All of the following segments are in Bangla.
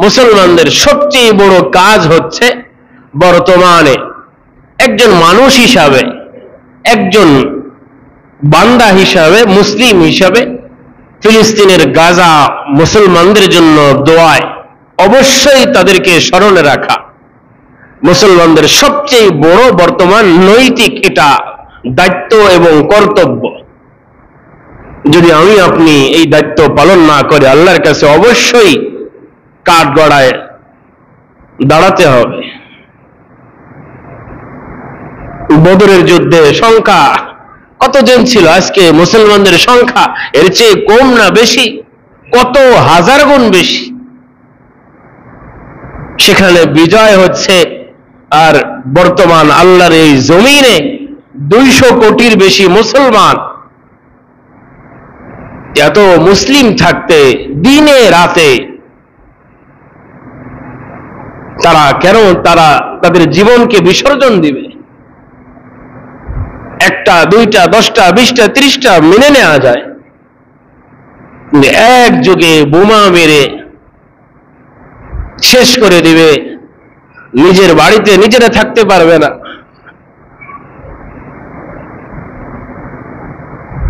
মুসলমানদের সবচেয়ে বড় কাজ হচ্ছে বর্তমানে একজন মানুষ হিসাবে, একজন বান্দা হিসাবে, মুসলিম হিসাবে ফিলিস্তিনের গাজা মুসলমানদের জন্য দোয়ায় অবশ্যই তাদেরকে স্মরণে রাখা মুসলমানদের সবচেয়ে বড় বর্তমান নৈতিক এটা দায়িত্ব এবং কর্তব্য। যদি আমি আপনি এই দায়িত্ব পালন না করে আল্লাহর কাছে অবশ্যই কাঠগড়ায় দাঁড়াতে হবে। বদরের যুদ্ধে সংখ্যা কতজন ছিল? আজকে মুসলমানদের সংখ্যা এর চেয়ে কম না বেশি? কত হাজার গুণ বেশি। সেখানে বিজয় হচ্ছে, আর বর্তমান আল্লাহর এই জমিনে 200 কোটির বেশি মুসলমান, এত মুসলিম থাকতে দিনে রাতে তারা কেন তাদের জীবনকে বিসর্জন দিবে? একটা, দুইটা, 10টা, 20টা, 30টা মেনে নেওয়া যায়, এক যুগে বোমা মেরে শেষ করে দিবে, নিজের বাড়িতে নিজেরা থাকতে পারবে না।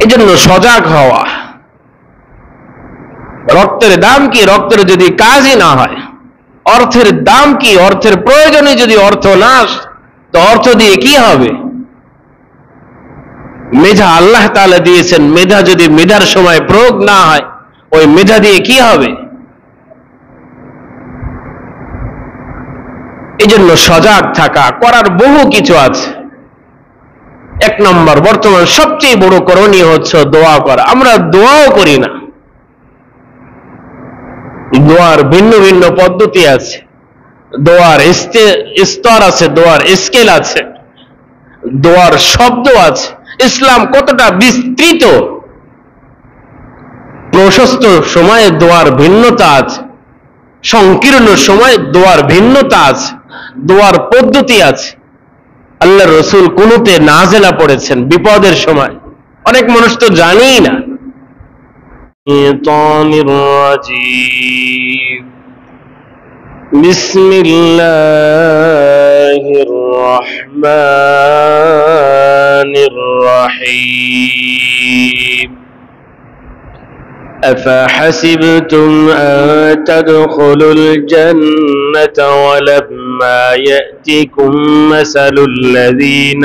এজন্য সজাগ হওয়া। রক্তের দাম কি? রক্তের যদি কাজই না হয়, অর্থের দাম কি? অর্থের প্রয়োজনে যদি অর্থ না আসে, তো অর্থ দিয়ে কি হবে? মেধা আল্লাহ তাআলা দিয়েছেন, মেধা যদি মেধার সময় প্রয়োগ না হয়, ওই মেধা দিয়ে কি হবে? এজন্য সজাগ থাকা। করার বহু কিছু আছে। 1 নম্বর, বর্তমান সবচেয়ে বড় করণীয় হচ্ছে দোয়া করা। আমরা দোয়াও করি না। দোয়ার ভিন্ন ভিন্ন পদ্ধতি আছে, দোয়ার স্তর আছে, দোয়ার স্কেল আছে, দোয়ার শব্দ আছে। ইসলাম কতটা বিস্তৃত, প্রশস্ত সময়ে দোয়ার ভিন্নতা আছে, সংকীর্ণ সময়ে দোয়ার ভিন্নতা আছে, দোয়ার পদ্ধতি আছে। আল্লাহর রাসূল কুনুতে নাজেলা পড়েছেন বিপদের সময়, অনেক মানুষ তো জানেই না। বিসমিল্লাহির রহমানির রহিম। أفحسبتم أن تدخلوا الجنة ولما يأتكم مثل الذين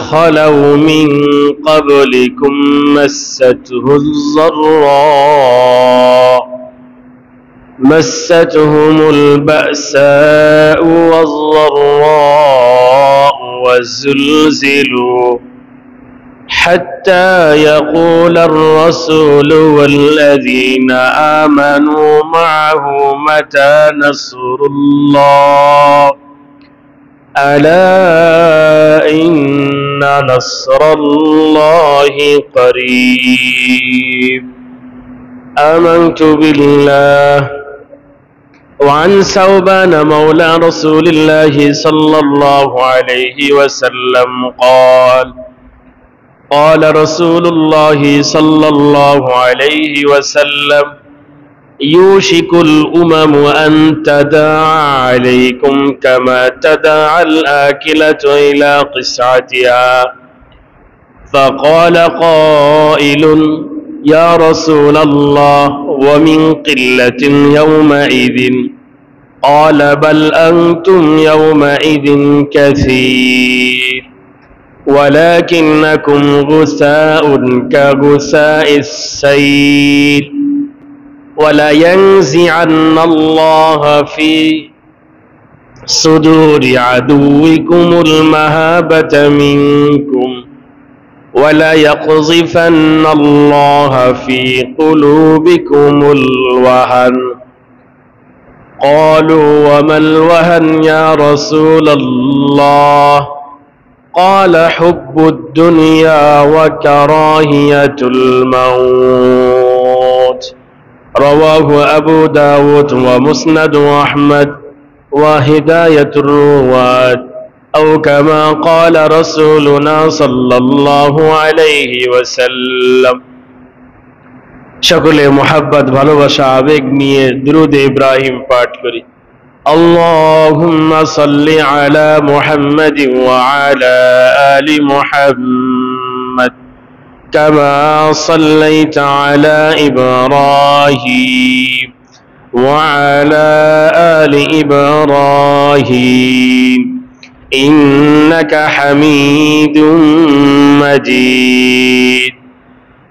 خلوا من قبلكم مستهم البأساء والضراء وزلزلوا حتى يقول الرسول والذين آمنوا معه متى نصر الله ألا إن نصر الله قريب آمنت بالله. وعن ثوبان مولى رسول الله صلى الله عليه وسلم قال رسول الله صلى الله عليه وسلم يوشك الأمم أن تداعى عليكم كما تداعى الآكلة إلى قصعتها. فقال قائل يا رسول الله ومن قلة يومئذ؟ قال بل أنتم يومئذ كثير ولكنكم غثاء كغثاء السيل ولا ينزعن الله في صدور عدوكم المهابة منكم ولا يقذفن الله في قلوبكم الوهن. قالوا وما الوهن يا رسول الله؟ قال حب الدنيا وكراهية الموت. رواه أبو داود ومسند أحمد وهداية الرواة أو كما قال رسولنا صلى الله عليه وسلم. সকলে মোহাব্বত ভালোবাসা আবেগ নিয়ে দুরূদ ইব্রাহিম পাঠ করি। আল্লাহুম্মা সাল্লি আলা মুহাম্মাদিন ওয়া আলা আলি মুহাম্মাদ কামা সাল্লাইতা আলা ইব্রাহিম ওয়া আলা আলি ইব্রাহিম ইন্নাকা হামিদুম মাজিদ।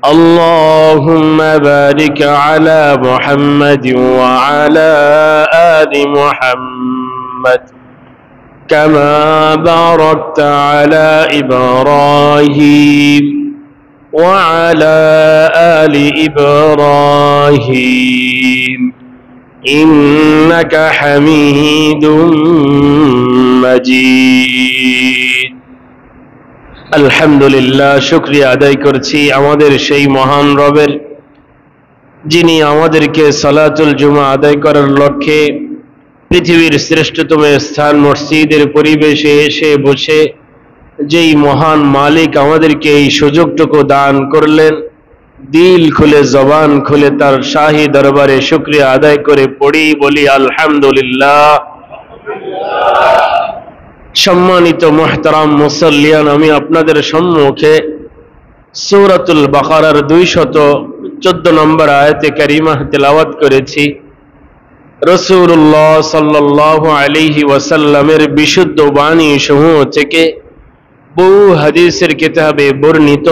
اللهم بارك على محمد وعلى آل محمد كما باركت على إبراهيم وعلى آل إبراهيم إنك حميد مجيد। আলহামদুলিল্লাহ, শুকরিয়া আদায় করছি আমাদের সেই মহান রবের, যিনি আমাদেরকে সালাতুল জুমা আদায় করার লক্ষ্যে পৃথিবীর শ্রেষ্ঠতম স্থান মসজিদের পরিবেশে এসে বসে যেই মহান মালিক আমাদেরকে এই সুযোগটুকু দান করলেন, দিল খুলে জবান খুলে তার শাহী দরবারে শুকরিয়া আদায় করে পড়ি বলি আলহামদুলিল্লাহ। সম্মানিত মুহতারাম মুসাল্লিয়ান, আমি আপনাদের সম্মুখে সূরাতুল বাকারার 214 নম্বর আয়াতে কারিমা তেলাওয়াত করেছি। রাসূলুল্লাহ সাল্লাল্লাহু আলাইহি ওয়াসাল্লামের বিশুদ্ধ বাণী সমূহ থেকে বহু হাদিসের কিতাবে বর্ণিত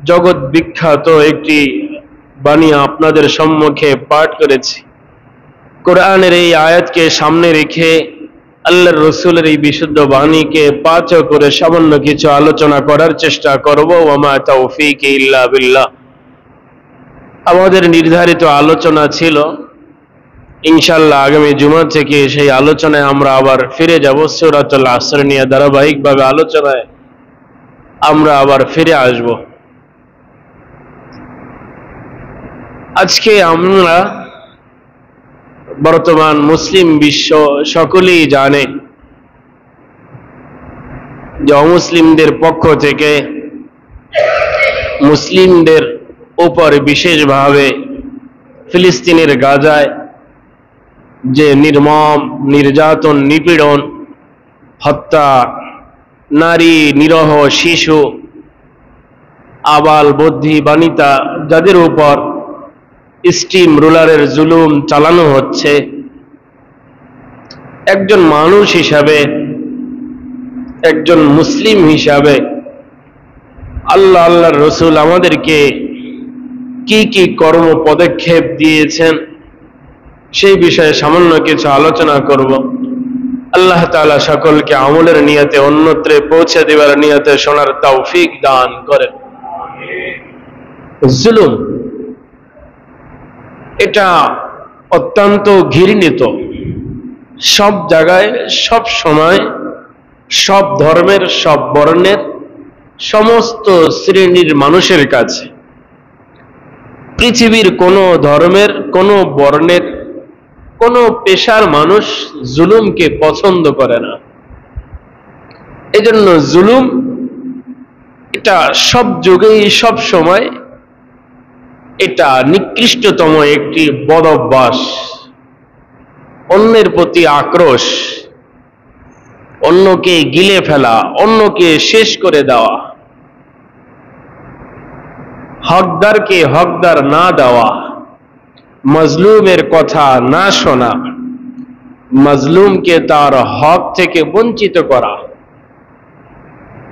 জগৎ বিখ্যাত একটি বাণী আপনাদের সম্মুখে পাঠ করেছি। কোরআনের এই আয়াতকে সামনে রেখে আল্লাহর রসুলের এই বিশুদ্ধ বাণীকে পাঠ করে সামান্য কিছু আলোচনা করার চেষ্টা করব। ওয়া মা তাওফীক ইল্লা বিল্লাহ। আমাদের নির্ধারিত আলোচনা ছিল ইনশাআল্লাহ আগামী জুমা থেকে সেই আলোচনায় আমরা আবার ফিরে যাব। সূরাতুল আসর নিয়ে ধারাবাহিকভাবে আলোচনায় আমরা আবার ফিরে আসব। আজকে আমরা বর্তমান মুসলিম বিশ্ব সকলেই জানে যে অমুসলিমদের পক্ষ থেকে মুসলিমদের উপর বিশেষভাবে ফিলিস্তিনের গাজায় যে নির্মম নির্যাতন, নিপীড়ন, হত্যা, নারী, নিরহ, শিশু, আবাল বৃদ্ধ বানিতা যাদের উপর স্টিম রোলারের জুলুম চালানো হচ্ছে, একজন মানুষ হিসাবে, একজন মুসলিম হিসাবে আল্লাহর রসুল আমাদেরকে কি কি কর্ম পদক্ষেপ দিয়েছেন সেই বিষয়ে সামান্য কিছু আলোচনা করব। আল্লাহ তাআলা সকলকে আমলের নিয়তে অন্যত্রে পৌঁছে দেওয়ার নিয়তে শোনার তৌফিক দান করেন। জুলুম এটা অত্যন্ত ঘৃণিত, সব জায়গায়, সব সময়, সব ধর্মের, সব বর্ণের, সমস্ত শ্রেণীর মানুষের কাছে। পৃথিবীর কোনো ধর্মের, কোনো বর্ণের, কোনো পেশার মানুষ জুলুমকে পছন্দ করে না। এজন্য জুলুম এটা সব যুগেই, সব সময় এটা নিকৃষ্টতম একটি বদ অভ্যাস। অন্যের প্রতি আক্রোশ, অন্যকে গিলে ফেলা, অন্যকে শেষ করে দেওয়া, হকদারকে হকদার না দেওয়া, মজলুমের কথা না শোনা, মজলুমকে তার হক থেকে বঞ্চিত করা,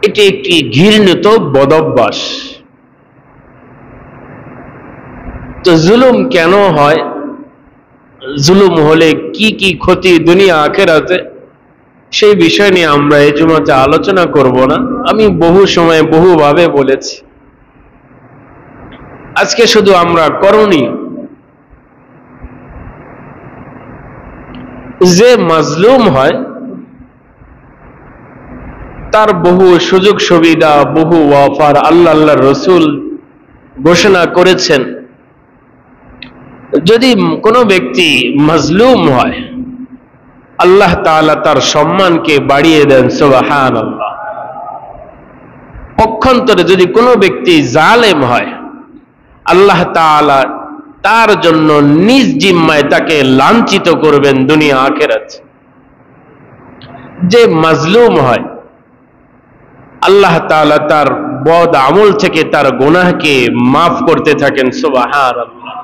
এটি একটি ঘৃণিত বদ অভ্যাস। তো জুলুম কেন হয়, জুলুম হলে কি কি ক্ষতি দুনিয়া আখিরাতে, সেই বিষয় নিয়ে আমরা এই জুমাতে আলোচনা করব না। আমি বহু সময় বহুভাবে বলেছি। আজকে শুধু আমরা করণীয়, যে মাজলুম হয় তার বহু সুযোগ সুবিধা, বহু অফার আল্লাহর রসুল ঘোষণা করেছেন। যদি কোনো ব্যক্তি মাজলুম হয়, আল্লাহ তাআলা তার সম্মানকে বাড়িয়ে দেন। সুবহানাল্লাহ। পক্ষান্তরে যদি কোনো ব্যক্তি জালেম হয়, আল্লাহ তাআলা তার জন্য নিজ জিম্মায় তাকে লাঞ্ছিত করবেন দুনিয়া আখিরাত। যে মাজলুম হয় আল্লাহ তাআলা তার বদ আমল থেকে তার গুনাহকে মাফ করতে থাকেন। সুবহানাল্লাহ।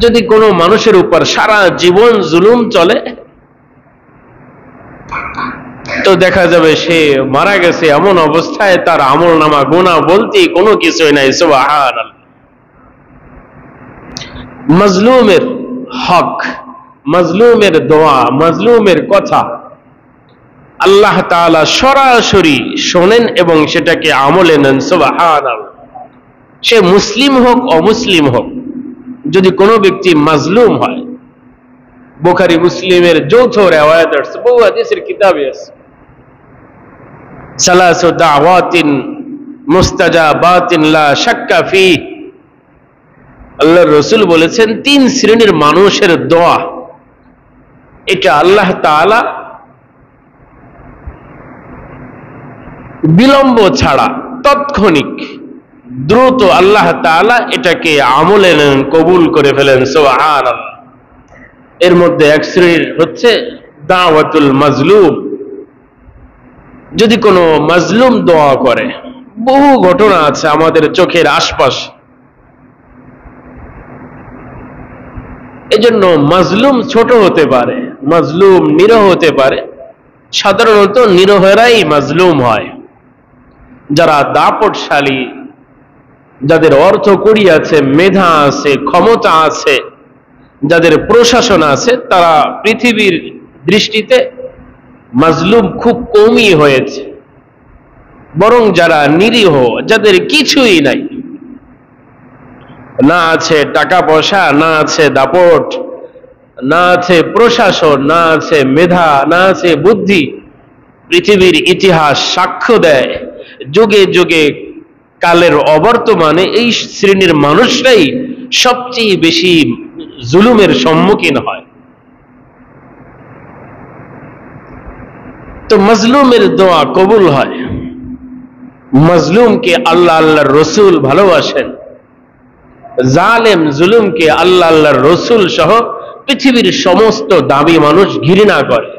যদি কোনো মানুষের উপর সারা জীবন জুলুম চলে তো দেখা যাবে সে মারা গেছে এমন অবস্থায় তার আমল নামা গুনাহ বলতে কোনো কিছুই নাই। সুবহানাল্লাহ। মাজলুমের হক, মাজলুমের দোয়া, মাজলুমের কথা আল্লাহ তাআলা সরাসরি শোনেন এবং সেটাকে আমলে নেন। সুবহানাল্লাহ। সে মুসলিম হোক অমুসলিম হোক, যদি কোনো ব্যক্তি মাজলুম হয়, বুখারী মুসলিমের যৌথ রিওয়ায়াত আছে, বহু হাদিসের কিতাবে আছে, সালাসু দাওয়াতিন মুস্তাজাবাতিন লা শাক্কা ফি, আল্লাহর রাসূল বলেছেন 3 শ্রেণীর মানুষের দোয়া এটা আল্লাহ তাআলা বিলম্ব ছাড়া তৎক্ষণিক দ্রুত আল্লাহ তাআলা এটাকে আমলে নেন, কবুল করে ফেলেন। সুবহানাল্লাহ। এর মধ্যে এক শ্রেণীর হচ্ছে দাওয়াতুল মাজলুম। যদি কোনো মাজলুম দোয়া করে, বহু ঘটনা আছে আমাদের চোখের আশপাশ, এজন্য মাজলুম ছোট হতে পারে, মাজলুম নিরহ হতে পারে, সাধারণত নিরহরাই মাজলুম হয়। যারা দাপটশালী, যাদের অর্থ কড়ি আছে, মেধা আছে, ক্ষমতা আছে, যাদের প্রশাসন আছে, তারা পৃথিবীর দৃষ্টিতে মাজলুম খুব কমই হয়েছে। বরং যারা নিরীহ, যাদের কিছুই নাই, না আছে টাকা পয়সা, না আছে দাপট, না আছে প্রশাসন, না আছে মেধা, না আছে বুদ্ধি, পৃথিবীর ইতিহাস সাক্ষ্য দেয় যুগে যুগে কালের অবর্তমানে এই শ্রেণীর মানুষরাই সবচেয়ে বেশি জুলুমের সম্মুখীন হয়। তো মাজলুমের দোয়া কবুল হয়। মাজলুমকে আল্লাহ আল্লাহর রসুল ভালোবাসেন, জালেম জুলুমকে আল্লাহ আল্লাহর রসুল সহ পৃথিবীর সমস্ত দামি মানুষ ঘৃণা করে।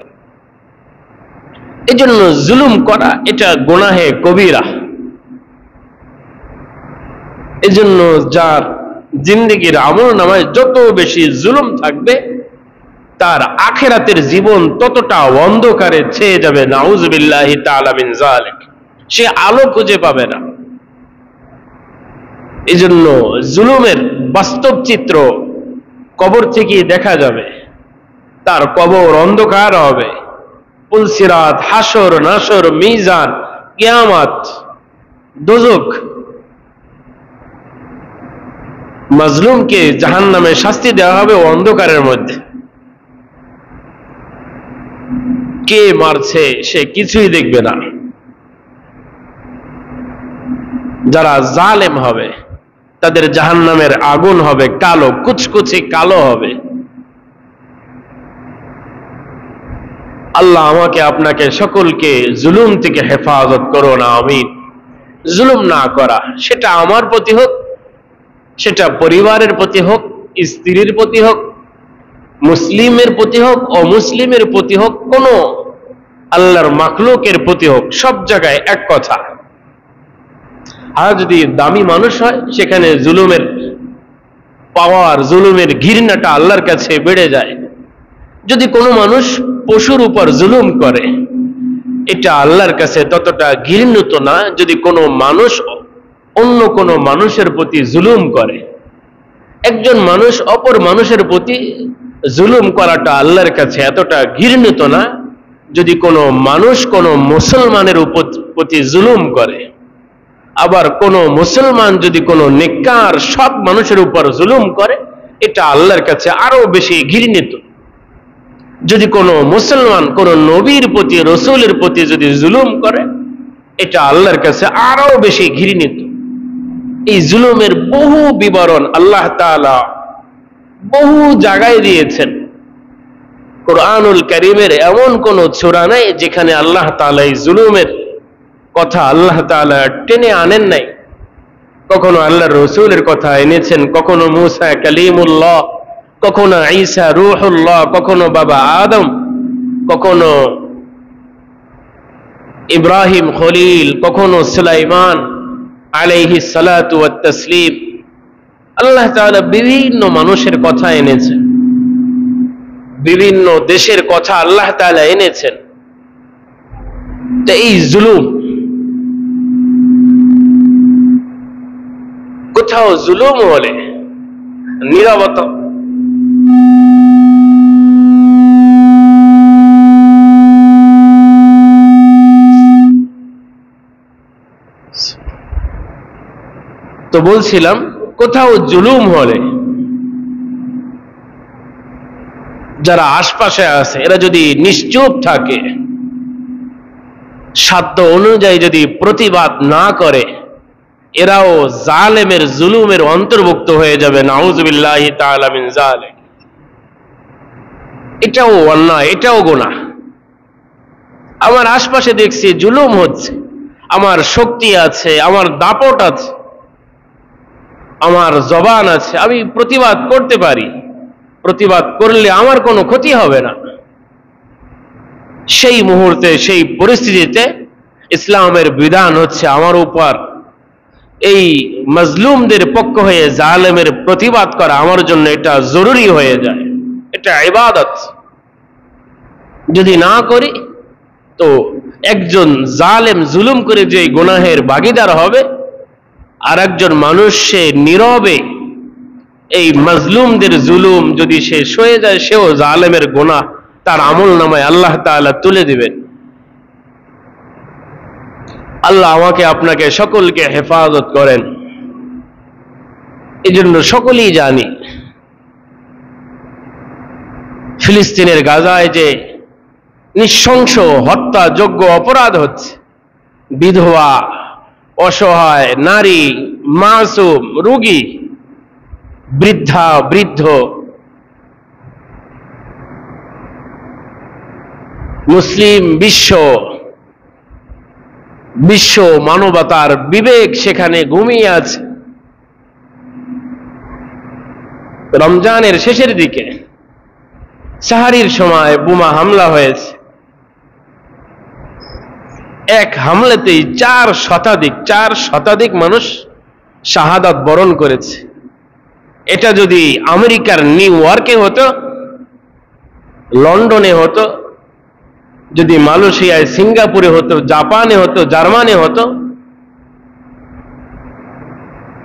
এজন্য জুলুম করা এটা গুনাহে কবিরা। এজন্য যার জিন্দেগির আমল নামায় যত বেশি জুলুম থাকবে তার আখিরাতের জীবন ততটা অন্ধকারে ছেয়ে যাবে। নাউযুবিল্লাহি তাআলা মিন যালিক। সে আলো খুঁজে পাবে না। এজন্য জুলুমের বাস্তব চিত্র কবর থেকে দেখা যাবে। তার কবর অন্ধকার হবে, পুলসিরাত, হাসর নাসর, মিজান, কিয়ামত, দোজখ। মাজলুমকে জাহান্নামে শাস্তি দেওয়া হবে অন্ধকারের মধ্যে। কে মারছে সে কিছুই দেখবে না। যারা জালেম হবে তাদের জাহান্নামের আগুন হবে কালো, কুচকুচে কালো হবে। আল্লাহ আমাকে আপনাকে সকলকে জুলুম থেকে হেফাজত করুন, আমিন। জুলুম না করা, সেটা আমার প্রতি হোক, সেটা পরিবারের প্রতি হোক, স্ত্রীর প্রতি হোক, মুসলিমের প্রতি হোক, অমুসলিমের প্রতি হোক, কোন আল্লাহর মাখলুকের প্রতি হোক, সব জায়গায় এক কথা। আর যদি দামি মানুষ হয় সেখানে জুলুমের পাওয়ার, জুলুমের ঘৃণাটা আল্লাহর কাছে বেড়ে যায়। যদি কোনো মানুষ পশুর উপর জুলুম করে এটা আল্লাহর কাছে ততটা ঘৃণিত না। যদি কোনো মানুষ অন্য কোনো মানুষের প্রতি জুলুম করে, একজন মানুষ অপর মানুষের প্রতি জুলুম করাটা আল্লাহর কাছে এতটা ঘৃণিত না যদি কোনো মানুষ কোনো মুসলমানের প্রতি জুলুম করে। আবার কোনো মুসলমান যদি কোনো নেককার সৎ মানুষের উপর জুলুম করে এটা আল্লাহর কাছে আরো বেশি ঘৃণিত। যদি কোনো মুসলমান কোনো নবীর প্রতি, রসুলের প্রতি যদি জুলুম করে এটা আল্লাহর কাছে আরো বেশি ঘৃণিত। এই জুলুমের বহু বিবরণ আল্লাহ তাআলা বহু জায়গায় দিয়েছেন। কুরআনুল কারীমের এমন কোন সূরা নাই যেখানে আল্লাহ তাআলা এই জুলুমের কথা আল্লাহ তাআলা টেনে আনেন নাই। কখনো আল্লাহর রসুলের কথা এনেছেন, কখনো মুসা কালিমুল্লাহ, কখনো ঈসা রূহুল্লাহ, কখনো বাবা আদম, কখনো ইব্রাহিম খলিল, কখনো সুলাইমান আলাইহিস সালাতু ওয়াত তাসলিম। আল্লাহ তাআলা বিভিন্ন মানুষের কথা এনেছেন, বিভিন্ন দেশের কথা আল্লাহ তাআলা এনেছেন। তো এই জুলুম, কোথাও জুলুম হলে নীরবতা, তো বলছিলাম কোথাও জুলুম হলে যারা আশপাশে আছে এরা যদি নিশ্চুপ থাকে, সাধ্য অনুযায়ী যদি প্রতিবাদ না করে, এরাও জালেমের জুলুমের অন্তর্ভুক্ত হয়ে যাবে। নাউযুবিল্লাহি তাআলা মিন যালিক। এটাও অন্যায়, এটাও গুনাহ। আমার আশপাশে দেখছি জুলুম হচ্ছে, আমার শক্তি আছে, আমার দাপট আছে, আমার জবান আছে, আমি প্রতিবাদ করতে পারি, প্রতিবাদ করলে আমার কোনো ক্ষতি হবে না। সেই মুহূর্তে, সেই পরিস্থিতিতে ইসলামের বিধান হচ্ছে আমার উপর এই মজলুমদের পক্ষ হয়ে জালেমের প্রতিবাদ করা আমার জন্য এটা জরুরি হয়ে যায়, এটা ইবাদত। যদি না করি তো একজন জালেম জুলুম করে যে গুনাহের ভাগীদার হবে, আর একজন মানুষ সে নীরবে এই মজলুমদের জুলুম যদি সে সয়ে যায়, সেও জালেমের গুনাহ তার আমল নামায় আল্লাহ তাআলা তুলে দিবেন। আল্লাহ আমাকে আপনাকে সকলকে হেফাজত করেন। এই জন্য সকলেই জানি ফিলিস্তিনের গাজায় যে নৃশংস হত্যাযোগ্য অপরাধ হচ্ছে, বিধবা, অসহায়, নারী, মাসুম, রোগী, বৃদ্ধা, বৃদ্ধ, মুসলিম বিশ্ব মানবতার বিবেক সেখানে ঘুমিয়ে আছে। রমজানের শেষের দিকে সাহারির সময় বোমা হামলা হয়েছে। এক হামলাতেই 4 শতাধিক মানুষ শাহাদাত বরণ করেছে। এটা যদি আমেরিকার নিউ ইয়র্কে হতো, লন্ডনে হতো, যদি মালয়েশিয়ায়, সিঙ্গাপুরে হতো, জাপানে হতো, জার্মানি হতো,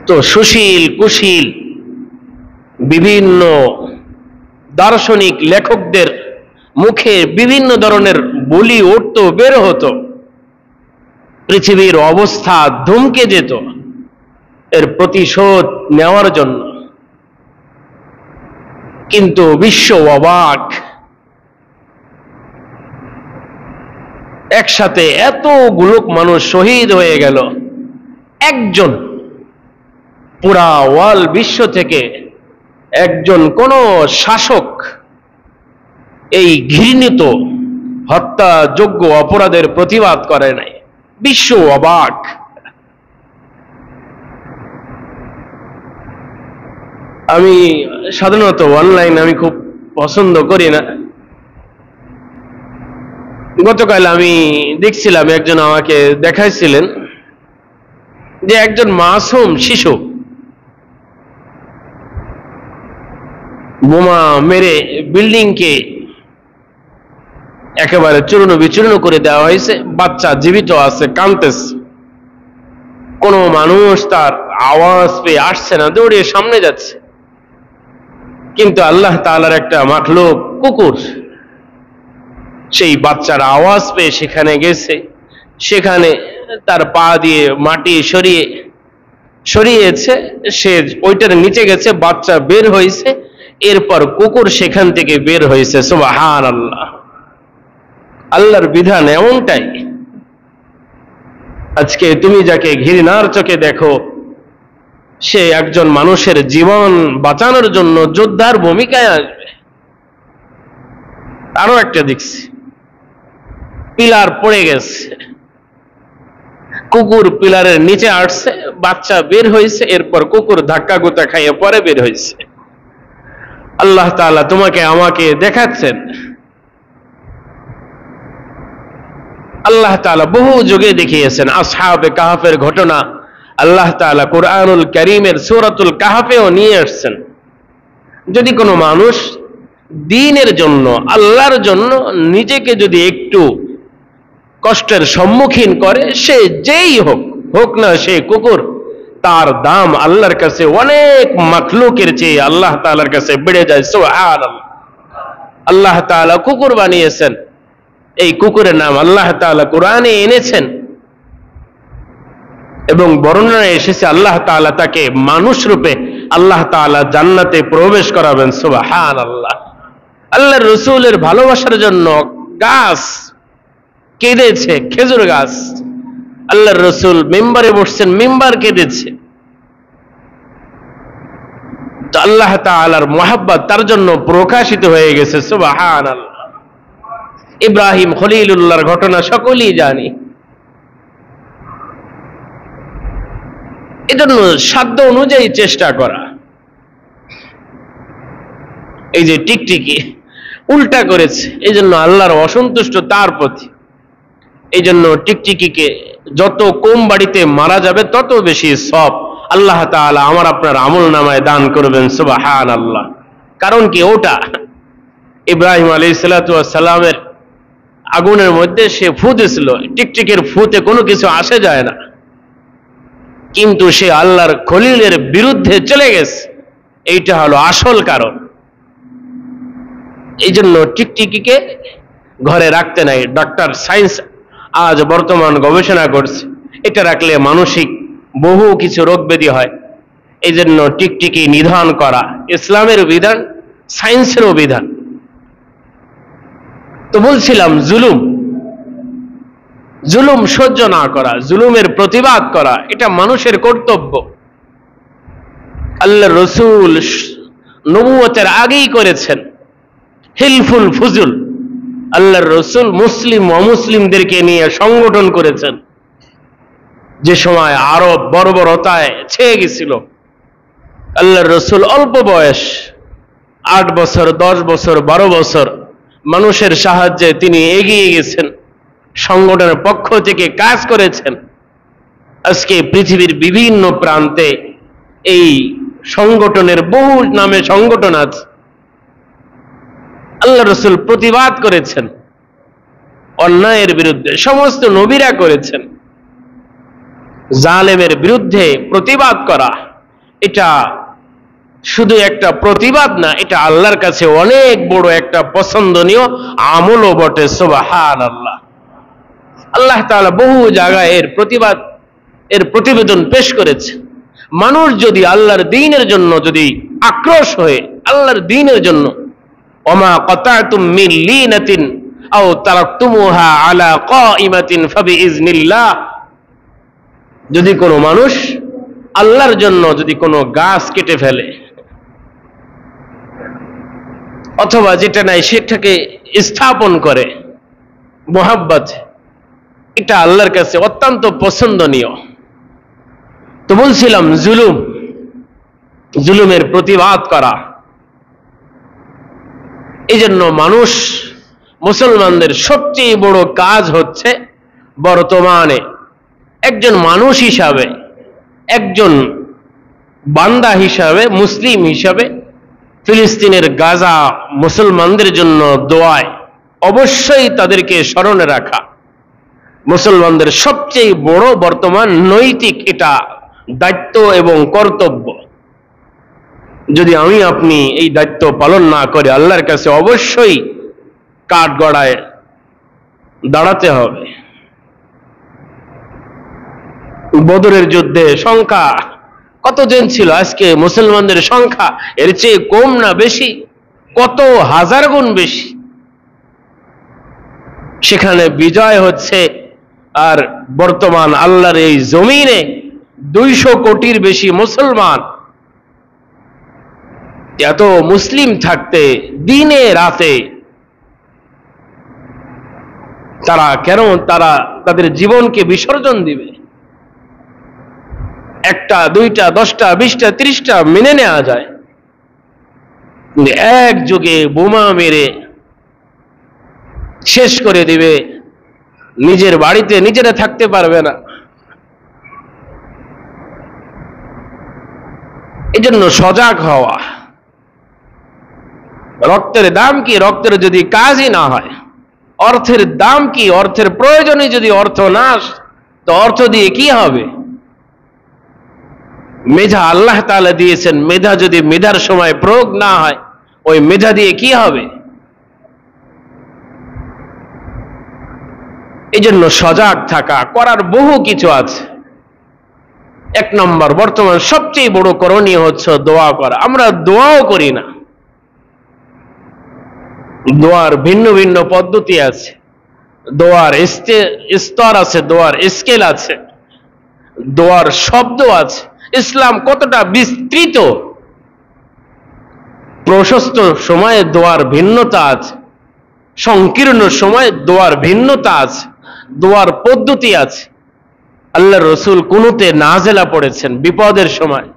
তো সুশীল কুশীল বিভিন্ন দার্শনিক লেখকদের মুখে বিভিন্ন ধরনের বলি উঠত, বের হতো, পৃথিবীর অবস্থা ধমকে যেত এর প্রতিশোধ নেওয়ার জন্য। কিন্তু বিশ্ব অবাক, একসাথে এতগুলো মানুষ শহীদ হয়ে গেল। একজন, পুরা ওয়ার্ল্ড বিশ্ব থেকে একজন কোন শাসক এই ঘৃণিত হত্যাযোগ্য অপরাধের প্রতিবাদ করে নাই। বিশ্ব অবাক। আমি সাধারণত অনলাইন আমি খুব পছন্দ করি না। গতকাল আমি দেখছিলাম, একজন আমাকে দেখাইছিলেন যে একজন মাসুম শিশু বোমা মেরে বিল্ডিংকে একেবারে চূর্ণ বিচূর্ণ করে দেওয়া হয়েছে। বাচ্চা জীবিত আছে, কাঁদতেছে। কোনো মানুষ তার আওয়াজ পেয়ে আসছে না, দৌড়িয়ে সামনে যাচ্ছে। কিন্তু আল্লাহ তাআলার একটা মাখলুক কুকুর সেই বাচ্চার আওয়াজ পেয়ে সেখানে গেছে, সেখানে তার পা দিয়ে মাটি সরিয়েছে, সে ওইটার নিচে গেছে, বাচ্চা বের হয়েছে, এরপর কুকুর সেখান থেকে বের হয়েছে। সুবহানাল্লাহ। আল্লাহর বিধান এমনটাই। আজকে তুমি যাকে ঘৃণার চোখে দেখো, সে একজন মানুষের জীবন বাঁচানোর জন্য যোদ্ধার ভূমিকায় আসবে। আরো একটা দেখছি, পিলার পড়ে গেছে, কুকুর পিলারের নিচে আসছে, বাচ্চা বের হয়েছে, এরপর কুকুর ধাক্কা গুতা খাইয়ে পরে বের হয়েছে। আল্লাহ তাআলা তোমাকে আমাকে দেখাচ্ছেন, আল্লাহ তাআলা বহু যুগে দেখিয়েছেন। আসহাবে কাহাফের ঘটনা আল্লাহ তাআলা কুরআনুল কারীমের সূরাতুল কাহাফেও নিয়ে আসছেন। যদি কোনো মানুষ দ্বীনের জন্য, আল্লাহর জন্য নিজেকে যদি একটু কষ্টের সম্মুখীন করে, সে যেই হোক, হোক না সে কুকুর, তার দাম আল্লাহর কাছে অনেক মাখলুকের চেয়ে আল্লাহ তাআলার কাছে বেড়ে যায়। সুবহানাল্লাহ। আল্লাহ তাআলা কুকুর বানিয়েছেন, এই কুকুরের নাম আল্লাহ তাআলা কোরআনে এনেছেন এবং বর্ণনায় এসেছে আল্লাহ তাআলা তাকে মানুষ রূপে আল্লাহ তাআলা জান্নাতে প্রবেশ করাবেন। সুবহানাল্লাহ। আল্লাহর রাসূলের ভালোবাসার জন্য গাছ কেঁদেছে, খেজুর গাছ। আল্লাহর রাসূল মিম্বারে বসছেন, মিম্বার কেঁদেছে। তো আল্লাহ তাআলার মহব্বত তার জন্য প্রকাশিত হয়ে গেছে। সুবহানাল্লাহ। ইব্রাহিম খলিলুল্লাহর ঘটনা সকলেই জানি। এজন্য সাধ্য অনুযায়ী চেষ্টা করা। এই যে টিকটিকি উল্টা করেছে, এই জন্য আল্লাহর অসন্তুষ্ট তার প্রতি। এই জন্য টিকটিকিকে যত কম বাড়িতে মারা যাবে তত বেশি সওয়াব আল্লাহ তাআলা আমার আপনার আমল নামায় দান করবেন। সুবহানাল্লাহ। কারণ কি, ওটা ইব্রাহিম আলাইহিস সালাতু ওয়াস সালামের আগুনের মধ্যে সে ফু দিছিল, টিকটিকের ফুতে কোনো কিছু আসে যায় না, কিন্তু সে আল্লাহর খলিলের বিরুদ্ধে চলে গেছে। এইটা হলো আসল কারণ। এই জন্য টিকটিকিকে ঘরে রাখতে নাই। ডক্টর সায়েন্স আজ বর্তমান গবেষণা করছে, এটা রাখলে মানসিক বহু কিছু রোগ ব্যাধি হয়। এই জন্য টিকটিকি নিধন করা ইসলামের বিধান, সায়েন্সেরও বিধান। তো বলছিলাম জুলুম, জুলুম সহ্য না করা, জুলুমের প্রতিবাদ করা, এটা মানুষের কর্তব্য। আল্লাহর রাসূল নবুয়তের আগেই করেছেন হিলফুল ফুজুল। আল্লাহর রাসূল মুসলিম অমুসলিমদেরকে নিয়ে সংগঠন করেছেন। যে সময় আরব বর্বরতায় ছেয়ে গেছিল, আল্লাহর রাসূল অল্প বয়স, 8 বছর, 10 বছর, 12 বছর মানুষের সাহায্যে তিনি এগিয়ে গেছেন, সংগঠনের পক্ষ থেকে কাজ করেছেন। আজকে পৃথিবীর বিভিন্ন প্রান্তে এই সংগঠনের বহু নামে সংগঠন আছে। আল্লাহ রাসূল প্রতিবাদ করেছেন অন্যায়ের বিরুদ্ধে, সমস্ত নবীরা করেছেন। জালেমের বিরুদ্ধে প্রতিবাদ করা এটা শুধু একটা প্রতিবাদ না, এটা আল্লাহর কাছে অনেক বড় একটা পছন্দনীয় আমলও বটে। সুবহানাল্লাহ। আল্লাহ তাআলা বহু জায়গায় এর প্রতিবাদ, এর প্রতিবেদন পেশ করেছে। মানুষ যদি আল্লাহর দ্বীনের জন্য যদি আক্রোশ হয়ে আল্লাহর দ্বীনের জন্য, ওমা কাতাতুম মিন লিনাতিন আও তারাকতুমুহা আলা কাইমাতিন ফাবিইজনিল্লাহ, যদি কোনো মানুষ আল্লাহর জন্য যদি কোনো গাছ কেটে ফেলে অথবা যেটা নাই সেটাকে স্থাপন করে মোহাব্বত, এটা আল্লাহর কাছে অত্যন্ত পছন্দনীয়। তো বলছিলাম জুলুম, জুলুমের প্রতিবাদ করা। এই জন্য মানুষ, মুসলমানদের সবচেয়ে বড় কাজ হচ্ছে বর্তমানে একজন মানুষ হিসাবে, একজন বান্দা হিসাবে, মুসলিম হিসাবে ফিলিস্তিনের গাজা মুসলমানদের জন্য দোয়ায় অবশ্যই তাদেরকে স্মরণে রাখা মুসলমানদের সবচেয়ে বড় বর্তমান নৈতিক এটা দায়িত্ব এবং কর্তব্য। যদি আমি আপনি এই দায়িত্ব পালন না করে আল্লাহর কাছে অবশ্যই কাঠগড়ায় দাঁড়াতে হবে। বদরের যুদ্ধে সংখ্যা কতজন ছিল? আজকে মুসলমানদের সংখ্যা এর চেয়ে কম না বেশি? কত হাজার গুণ বেশি। সেখানে বিজয় হচ্ছে, আর বর্তমান আল্লাহর এই জমিনে 200 কোটির বেশি মুসলমান। এত মুসলিম থাকতে দিনে রাতে তারা কেন তাদের জীবনকে বিসর্জন দিবে? একটা, দুইটা, 10টা, 20টা, 30টা মেনে নেওয়া যায়, এক যুগে বোমা মেরে শেষ করে দিবে, নিজের বাড়িতে নিজেরা থাকতে পারবে না। এজন্য সজাগ হওয়া। রক্তের দাম কি? রক্তের যদি কাজই না হয়। অর্থের দাম কি? অর্থের প্রয়োজনে যদি অর্থ না আসে, তো অর্থ দিয়ে কি হবে? মেধা আল্লাহ তাআলা দিয়েছেন, মেধা যদি মেধার সময় প্রয়োগ না হয়, ওই মেধা দিয়ে কি হবে? এজন্য সজাগ থাকা। করার বহু কিছু আছে। 1 নম্বর, বর্তমান সবচেয়ে বড় করণীয় হচ্ছে দোয়া করা। আমরা দোয়াও করি না। দোয়ার ভিন্ন ভিন্ন পদ্ধতি আছে, দোয়ার স্তর আছে, দোয়ার স্কেল আছে, দোয়ার শব্দ আছে। ইসলাম কতটা বিস্তৃত! প্রশস্ত সময়ে দোয়ার ভিন্নতা আছে, সংকীর্ণ সময়ে দোয়ার ভিন্নতা আছে, দোয়ার পদ্ধতি আছে। আল্লাহর রাসূল কুনুতে নাজেলা পড়েছেন বিপদের সময়।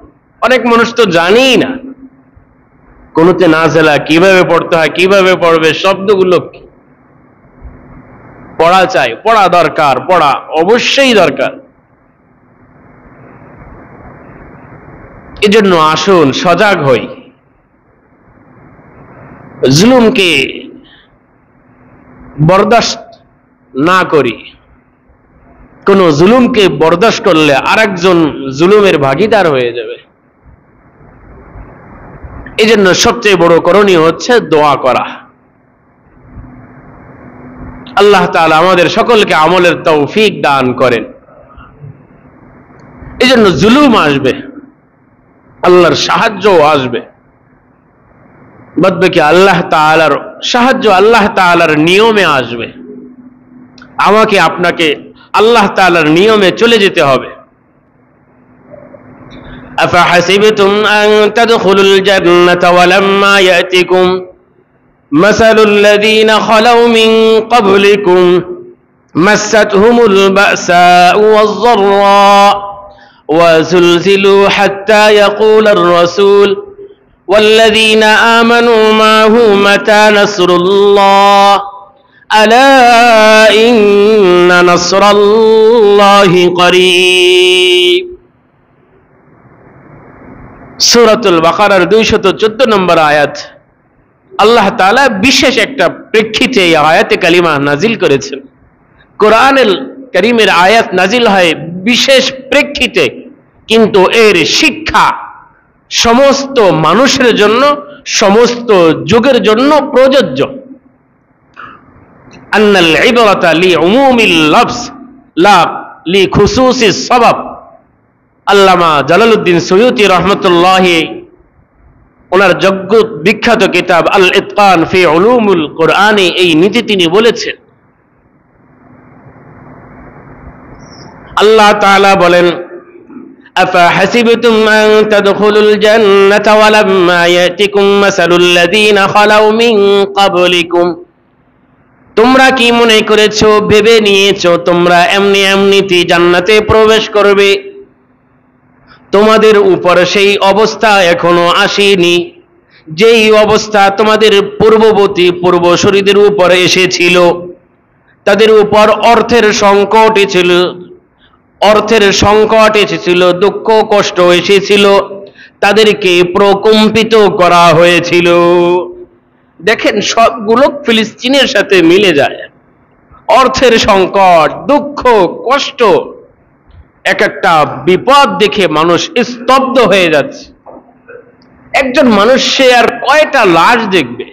অনেক মানুষ তো জানেই না কুনুতে নাজেলা কিভাবে পড়তে হয়, কিভাবে পড়বে, শব্দগুলো কি। পড়া চাই, পড়া দরকার, পড়া অবশ্যই দরকার। এজন্য আসুন সজাগ হই, জুলুমকে বরদাস্ত না করি। কোন জুলুমকে বরদাস্ত করলে আরেকজন জুলুমের ভাগীদার হয়ে যাবে। এজন্য সবচেয়ে বড় করণীয় হচ্ছে দোয়া করা। আল্লাহ তাআলা আমাদের সকলকে আমলের তৌফিক দান করেন। এজন্য জুলুম আসবে, আল্লাহর সাহায্যও আসবে। বাদবাকি আল্লাহ তাআলার সাহায্য আল্লাহ তাআলার নিয়মে আসবে। আমাকে আপনাকে আল্লাহ তাআলার নিয়মে চলে যেতে হবে। আফাহাসিবতুম আন তাদখুলুল জান্নাতা ওয়ালাম্মা ইয়াতিকুম মাসালুল লাযীনা খালাউ মিন ক্বাবলিকুম মাসাতহুমুল বাসাউ ওয়ায-যাররা وزلزلوا حتى يقول الرسول والذين آمنوا معه متى نصر الله ألا إن نصر الله قريب। সূরাতুল বাকারার 214 নম্বর আয়াত। আল্লাহ তাআলা বিশেষ একটা প্রেক্ষিতে এই আয়াতে কালিমা নাজিল করেছেন। কোরআনুল কারীমের আয়াত নাজিল হয় বিশেষ প্রেক্ষিতে, কিন্তু এর শিক্ষা সমস্ত মানুষের জন্য, সমস্ত যুগের জন্য প্রযোজ্য। আন্নাল ইবরাতা লিউমুমিল লফজ লা লিখুসুসিস সাবাব। আল্লামা জালালউদ্দিন সুয়ুতি রাহমাতুল্লাহি ওনার জগৎ বিখ্যাত কিতাব আল ইতকান ফি উলুমুল কুরআনে এই নীতি তিনি বলেছেন। আল্লাহ তাআলা বলেন, আফাহাসিবতুম আন তাদখুলুল জান্নাতা ওয়ালাম্মা ইয়াতিকুম মাসালুল লাযীনা খালাউ মিন ক্বাবলিকুম। তোমরা কি মনে করেছো, ভেবে নিয়েছো তোমরা এমনি এমনিতেই জান্নাতে প্রবেশ করবে? তোমাদের উপর সেই অবস্থা এখনো আসেনি যেই অবস্থা তোমাদের পূর্ববর্তী পূর্বসূরীদের উপর এসেছিল। তাদের উপর অর্থের সংকট এসেছিল, দুঃখ কষ্ট এসেছিল, তাদেরকে প্রকম্পিত করা হয়েছিল। দেখেন, সবগুলো ফিলিস্তিনের সাথে মিলে যায়। অর্থের সংকট, দুঃখ, কষ্ট, এক একটা বিপদ দেখে মানুষ স্তব্ধ হয়ে যাচ্ছে। একজন মানুষ সে আর কয়টা লাশ দেখবে?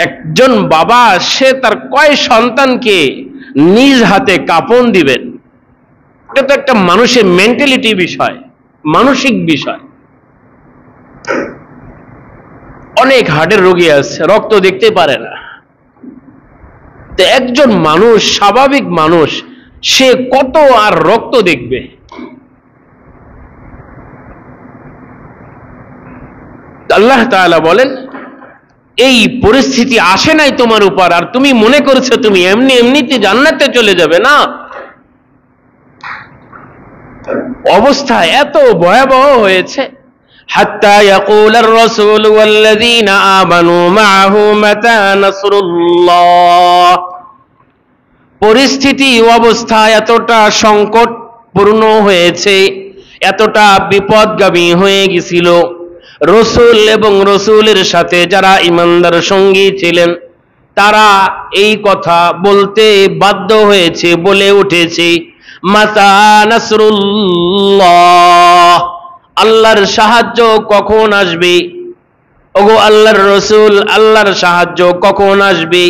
একজন বাবা সে তার কয় সন্তানকে নিজ হাতে কাফন দিবেন? এটা তো একটা মানুষের মেন্টালিটি বিষয়, মানসিক বিষয়। অনেক হার্টের রোগী আছে, রক্ত দেখতে পারে না। তো একজন মানুষ, স্বাভাবিক মানুষ, সে কত আর রক্ত দেখবে? আল্লাহ তাআলা বলেন, এই পরিস্থিতি আসে নাই তোমার উপর, আর তুমি মনে করছো তুমি এমনি এমনিতে জান্নাতে চলে যাবে। না, অবস্থা এত ভয়াবহ হয়েছে, হাত্তা ইয়াকুলার রাসূল ওয়াল্লাযীনা আমানু মাআহু মাতা নাসরুল্লাহ। পরিস্থিতি অবস্থা এতটা সংকটপূর্ণ হয়েছে, এতটা বিপদগামী হয়ে গেছিল, রসুল এবং রসুলের সাথে যারা ঈমানদার সঙ্গী ছিলেন তারা এই কথা বলতে বাধ্য হয়েছে, বলে উঠেছে, মাতা নাসরুল্লাহ, আল্লাহর সাহায্য কখন আসবে? ওগো আল্লাহর রসুল, আল্লাহর সাহায্য কখন আসবে?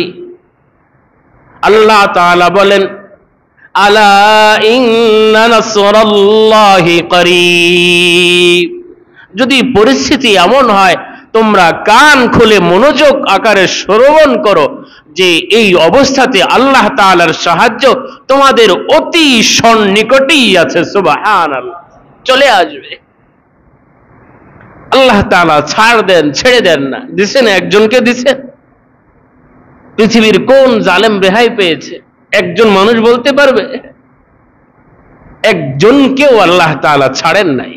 আল্লাহ তাআলা বলেন, আলা ইন্না নাসরাল্লাহি করিব। যদি পরিস্থিতি এমন হয়, তোমরা কান খুলে মনোযোগ আকারে শ্রবণ করো যে এই অবস্থাতে আল্লাহ তাআলার সাহায্য তোমাদের অতি সন্নিকটেই আছে। সুবহানাল্লাহ, চলে আসবে। আল্লাহ তাআলা ছাড় দেন, ছেড়ে দেন না। দিছেন একজনকে, দিছেন। পৃথিবীর কোন জালেম রেহাই পেয়েছে? একজন মানুষ বলতে পারবে? একজনকেও আল্লাহ তাআলা ছাড়েন নাই।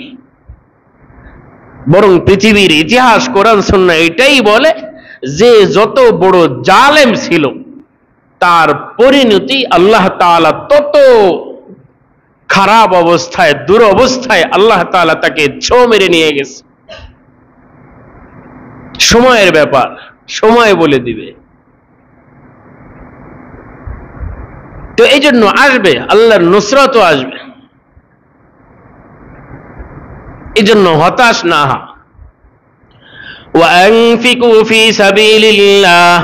বরং পৃথিবীর ইতিহাস, কোরআন সুন্নাহ এটাই বলে যে যত বড় জালেম ছিল তার পরিণতি আল্লাহ তাআলা তত খারাপ অবস্থায়, দুরবস্থায় আল্লাহ তাআলা তাকে ছো মেরে নিয়ে গেছে। সময়ের ব্যাপার, সময় বলে দিবে। তো এই জন্য আসবে, আল্লাহর নুসরতও আসবে। এই জন্য হতাশ না হও। وأنفقوا في سبيل الله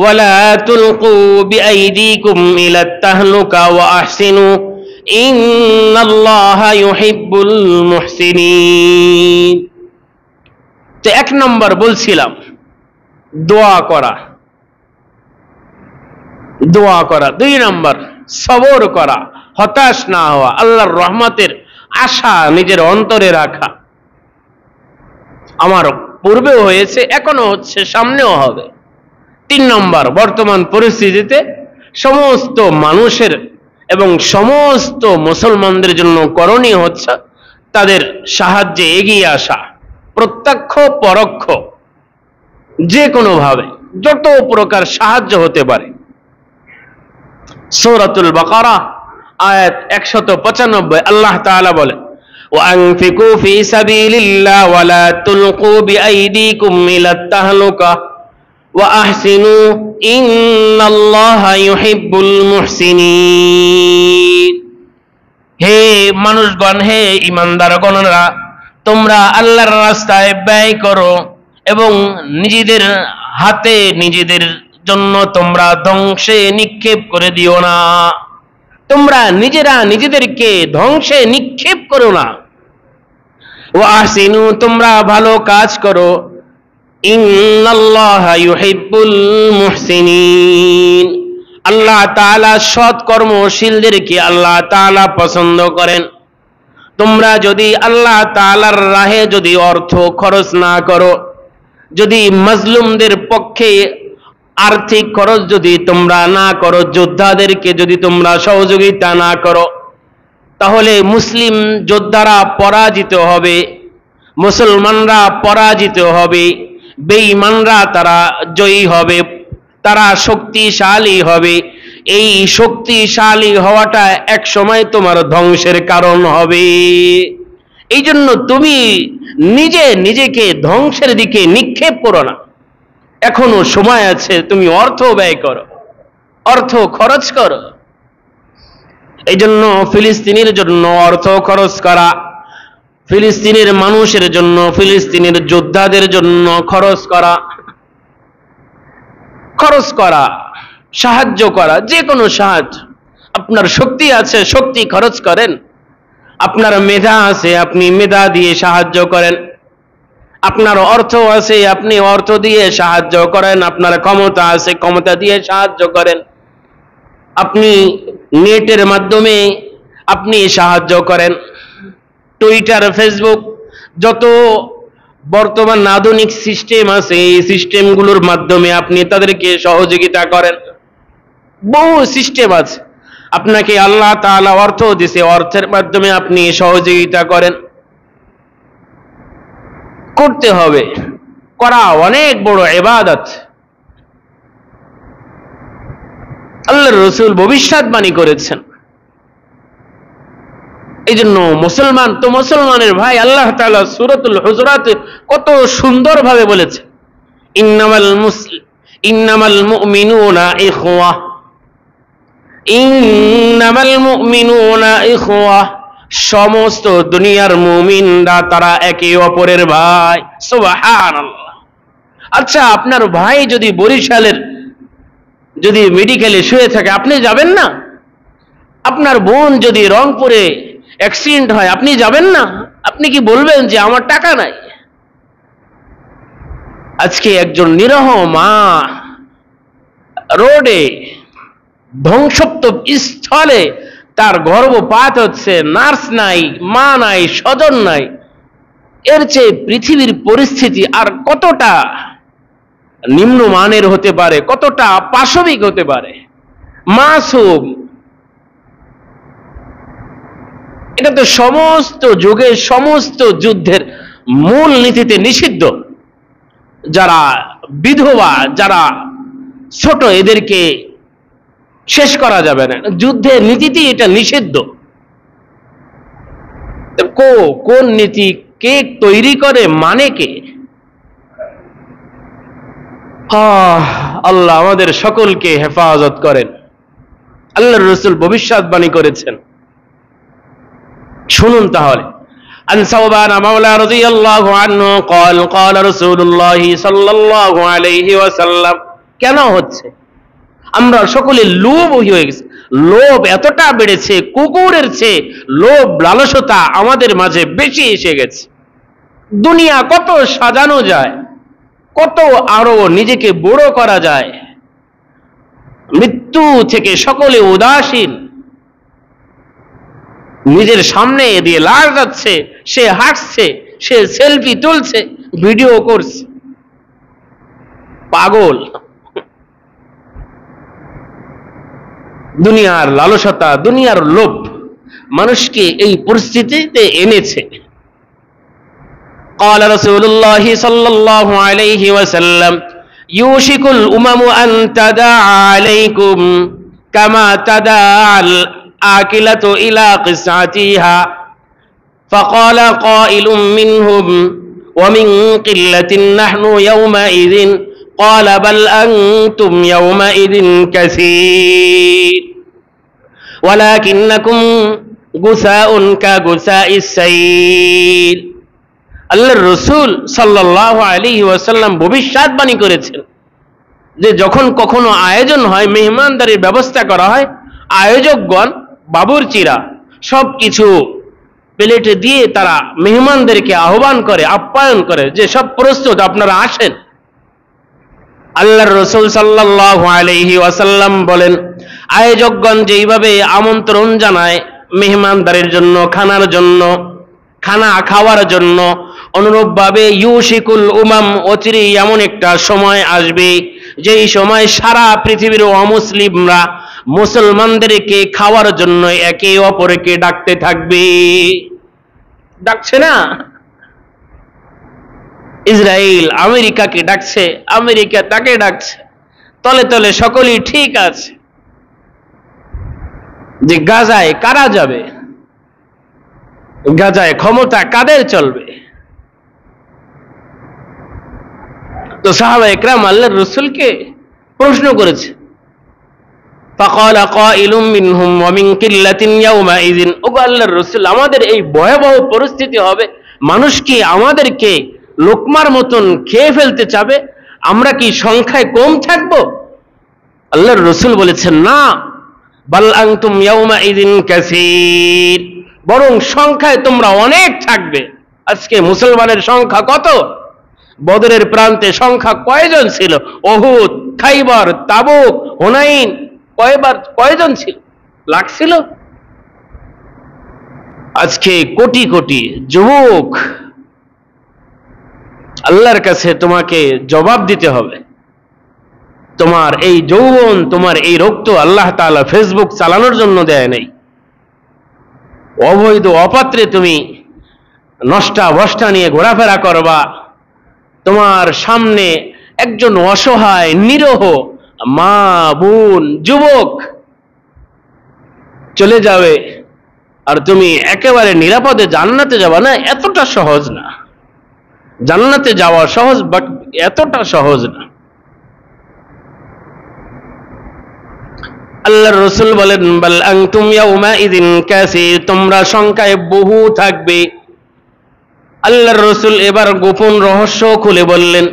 ولا تلقوا بأيديكم إلى التهلكة وأحسنوا إن الله يحب المحسنين। তো এক নম্বর বলছিলাম দোয়া করা, দোয়া করা। দুই নম্বর সবর করা, হতাশ না হওয়া, আল্লাহর রহমতের আশা নিজের অন্তরে রাখা। আমার পূর্বেও হয়েছে, এখনো হচ্ছে, সামনেও হবে। তিন নম্বর, বর্তমান পরিস্থিতিতে সমস্ত মানুষের এবং সমস্ত মুসলমানদের জন্য করণীয় হচ্ছে তাদের সাহায্যে এগিয়ে আসা, প্রত্যক্ষ পরোক্ষ, যে কোনো ভাবে যত প্রকার সাহায্য হতে পারে। সূরাতুল বাকারা আয়াত 195 আল্লাহ তাআলা বলেন, وأنفقوا في سبيل الله ولا تلقوا بأيديكم إلى التهلكة وأحسنوا إن الله يحب المحسنين। হে মানুষগণ, হে ঈমানদারগণরা, তোমরা আল্লাহর রাস্তায় ব্যয় করো এবং নিজেদের হাতে নিজেদের জন্য তোমরা ধ্বংসে নিক্ষেপ করে দিও না। তোমরা নিজেরা নিজেদেরকে ধ্বংসে নিক্ষেপ করো না। ওয়াহসিনু, তোমরা ভালো কাজ করো। ইন্নাল্লাহা ইউহিব্বুল মুহসিনিন, আল্লাহ তাআলা সৎ কর্মশীলদেরকে আল্লাহ তাআলা পছন্দ করেন। তোমরা যদি আল্লাহ তাআলার রাহে যদি অর্থ খরচ না করো, যদি মাজলুমদের পক্ষে আর্থিক খরচ যদি তোমরা না করো, যোদ্ধাদেরকে যদি তোমরা সহযোগিতা না করো, তাহলে মুসলিম যোদ্ধারা পরাজিত হবে, মুসলমানরা পরাজিত হবে, বেঈমানরা তারা জয়ী হবে, তারা শক্তিশালী হবে। এই শক্তিশালী হওয়াটা এক সময় তোমার ধ্বংসের কারণ হবে। এই জন্য তুমি নিজে নিজেকে ধ্বংসের দিকে নিক্ষেপ করো না। এখনো সময় আছে, তুমি অর্থ ব্যয় করো, অর্থ খরচ করো। এই জন্য ফিলিস্তিনের জন্য অর্থ খরচ করা, ফিলিস্তিনের মানুষের জন্য, ফিলিস্তিনের যোদ্ধাদের জন্য খরচ করা, খরচ করা, সাহায্য করা, যে কোনো সাহায্য। আপনার শক্তি আছে, শক্তি খরচ করেন। আপনার মেধা আছে, আপনি মেধা দিয়ে সাহায্য করেন। আপনার অর্থ আছে, আপনি অর্থ দিয়ে সাহায্য করেন। আপনার ক্ষমতা আছে, ক্ষমতা দিয়ে সাহায্য করেন। আপনি নেটের মাধ্যমে আপনি সাহায্য করেন। টুইটার, ফেসবুক, যত বর্তমান আধুনিক সিস্টেম আছে, এই সিস্টেমগুলোর মাধ্যমে আপনি তাদেরকে সহযোগিতা করেন। বহু সিস্টেম আছে। আপনাকে আল্লাহ তাআলা অর্থ দিয়েছে, অর্থের মাধ্যমে আপনি সহযোগিতা করেন, করতে হবে, করা অনেক বড় ইবাদত। আল্লাহর রাসূল ভবিষ্যৎবাণী করেছেন। এই জন্য মুসলমান তো মুসলমানের ভাই, আল্লাহ তাআলা সূরাতুল হুজুরাতে কত সুন্দরভাবে বলেছেন, ইন্নামাল মুমিনুনা ইখওয়া, ইন্নামাল মুমিনুনা ইখওয়া, সমস্ত দুনিয়ার মুমিনরা তারা একে অপরের ভাই। সুবহানাল্লাহ। আচ্ছা, আপনার ভাই যদি বরিশালের যদি মেডিকেলে শুয়ে থাকে, আপনি যাবেন না? আপনার বোন যদি রংপুরে অ্যাক্সিডেন্ট হয়, আপনি যাবেন না? আপনি কি বলবেন যে আমার টাকা নাই? আজকে একজন নিরহ মা রোডে ধ্বংসপ্তব স্থলে তার গর্ভপাত হচ্ছে, নার্স নাই, মা নাই, স্বজন নাই। এর চেয়ে পৃথিবীর পরিস্থিতি আর কতটা নিম্নমানের হতে পারে, কতটা পাশবিক হতে পারে। মাসুম, এটা তো সমস্ত যুগের সমস্ত যুদ্ধের মূল নীতিতে নিষিদ্ধ। যারা বিধবা, যারা ছোট, এদেরকে শেষ করা যাবে না, যুদ্ধের নীতিতে এটা নিষিদ্ধ। কোন নীতি কে তৈরি করে, মানে কে? আল্লাহ আমাদের সকলকে হেফাজত করেন। আল্লাহর রাসূল ভবিষ্যৎবাণী করেছেন, শুনুন তাহলে। عن ثوبان مولى رضي الله عنه قال قال رسول الله صلى الله عليه وسلم। কেন হচ্ছে? আমরা সকলে লোভ হয়ে গেছি, লোভ এতটা বেড়েছে, কুকুরের চেয়ে লোভ লালসতা আমাদের মাঝে বেশি এসে গেছে। দুনিয়া কত সাজানো যায়, কত আরো নিজেকে বড় করা যায়। মৃত্যু থেকে সকলে উদাসীন, নিজের সামনে দিয়ে লাশ যাচ্ছে, সে হাসছে, সে সেলফি তুলছে, ভিডিও করছে, পাগল। দুনিয়ার লালসতা, দুনিয়ার লোভ মানুষকে এই পরিস্থিতিতে এনেছে। قال رسول الله صلى الله عليه وسلم يوشك الأمم أن تداعى عليكم كما تداعى الآكلة إلى قصعتها فقال قائل منهم ومن قلة نحن يومئذ قال بل أنتم يومئذ كثير ولكنكم غثاء كغثاء السيل। আল্লাহর রাসূল সাল্লাল্লাহু আলাইহি ওয়াসাল্লাম ভবিষ্যৎবাণী করেছেন যে যখন কখনো আয়োজন হয়, মেহমানদারির ব্যবস্থা করা হয়, আয়োজকগণ, বাবুর্চিরা সবকিছু প্লেটে দিয়ে তারা মেহমানদেরকে আহ্বান করে, আপ্যায়ন করে যে সব প্রস্তুত, আপনারা আসেন। আল্লাহর রাসূল সাল্লাল্লাহু আলাইহি ওয়াসাল্লাম বলেন, আয়োজকগণ যেইভাবে আমন্ত্রণ জানায় মেহমানদারির জন্য, খানার জন্য, খানা খাওয়ার জন্য, অনুরূপভাবে ইউশিকুল উমাম, অচিরেই এমন একটা সময় আসবে যেই সময় সারা পৃথিবীর অমুসলিমরা মুসলমানদেরকে খাওয়ার জন্য একে অপরকে ডাকতে থাকবে। ডাকছে না? ইসরায়েল আমেরিকাকে ডাকছে, আমেরিকা তাকে ডাকছে, তলে তলে সকলেই ঠিক আছে যে গাজায় কারা যাবে, গাজায় ক্ষমতা কাদের চলবে। তো সাহাবা ইকরাম আল্লাহর রাসূলকে প্রশ্ন করেছে, فقال قائل منهم ومن قلة يومئذ, ওগো আল্লাহর রাসূল, আমাদের এই ভয়াবহ পরিস্থিতি হবে, মানুষ কি আমাদেরকে লোকমার মতন খেয়ে ফেলতে চাবে, আমরা কি সংখ্যায় কম থাকব? আল্লাহর রাসূল বলেছেন, না, বাল আনতুম ইয়াউমাইযিন কাসীর, বরং সংখ্যায় তোমরা অনেক থাকবে। আজকে মুসলমানের সংখ্যা কত? বদরের প্রান্তে সংখ্যা কয়জন ছিল? উহুদ, খাইবার, তাবুক, হুনাইন, কয়জন ছিল? লাখ ছিল? আজকে কোটি কোটি যুবক। আল্লাহর কাছে তোমাকে জবাব দিতে হবে। তোমার এই যৌবন, তোমার এই রক্ত আল্লাহ তাআলা ফেসবুক চালানোর জন্য দেয় নাই। অবৈধ অপাত্রে তুমি নষ্টা ভষ্টা নিয়ে ঘোরাফেরা করবা, তোমার সামনে একজন অসহায় নিরহ মা বোন যুবক চলে যাবে, আর তুমি একেবারে নিরাপদে জান্নাতে যাবা না, এতটা সহজ না। জান্নাতে যাওয়া সহজ, বাট এতটা সহজ না। আল্লাহর রাসূল বলেন, বাল আনতুম ইয়াউমাইযিন কাসীর, তোমরা সংখ্যায় বহু থাকবে। আল্লাহর রাসূল এবার গোপন রহস্য খুলে বললেন,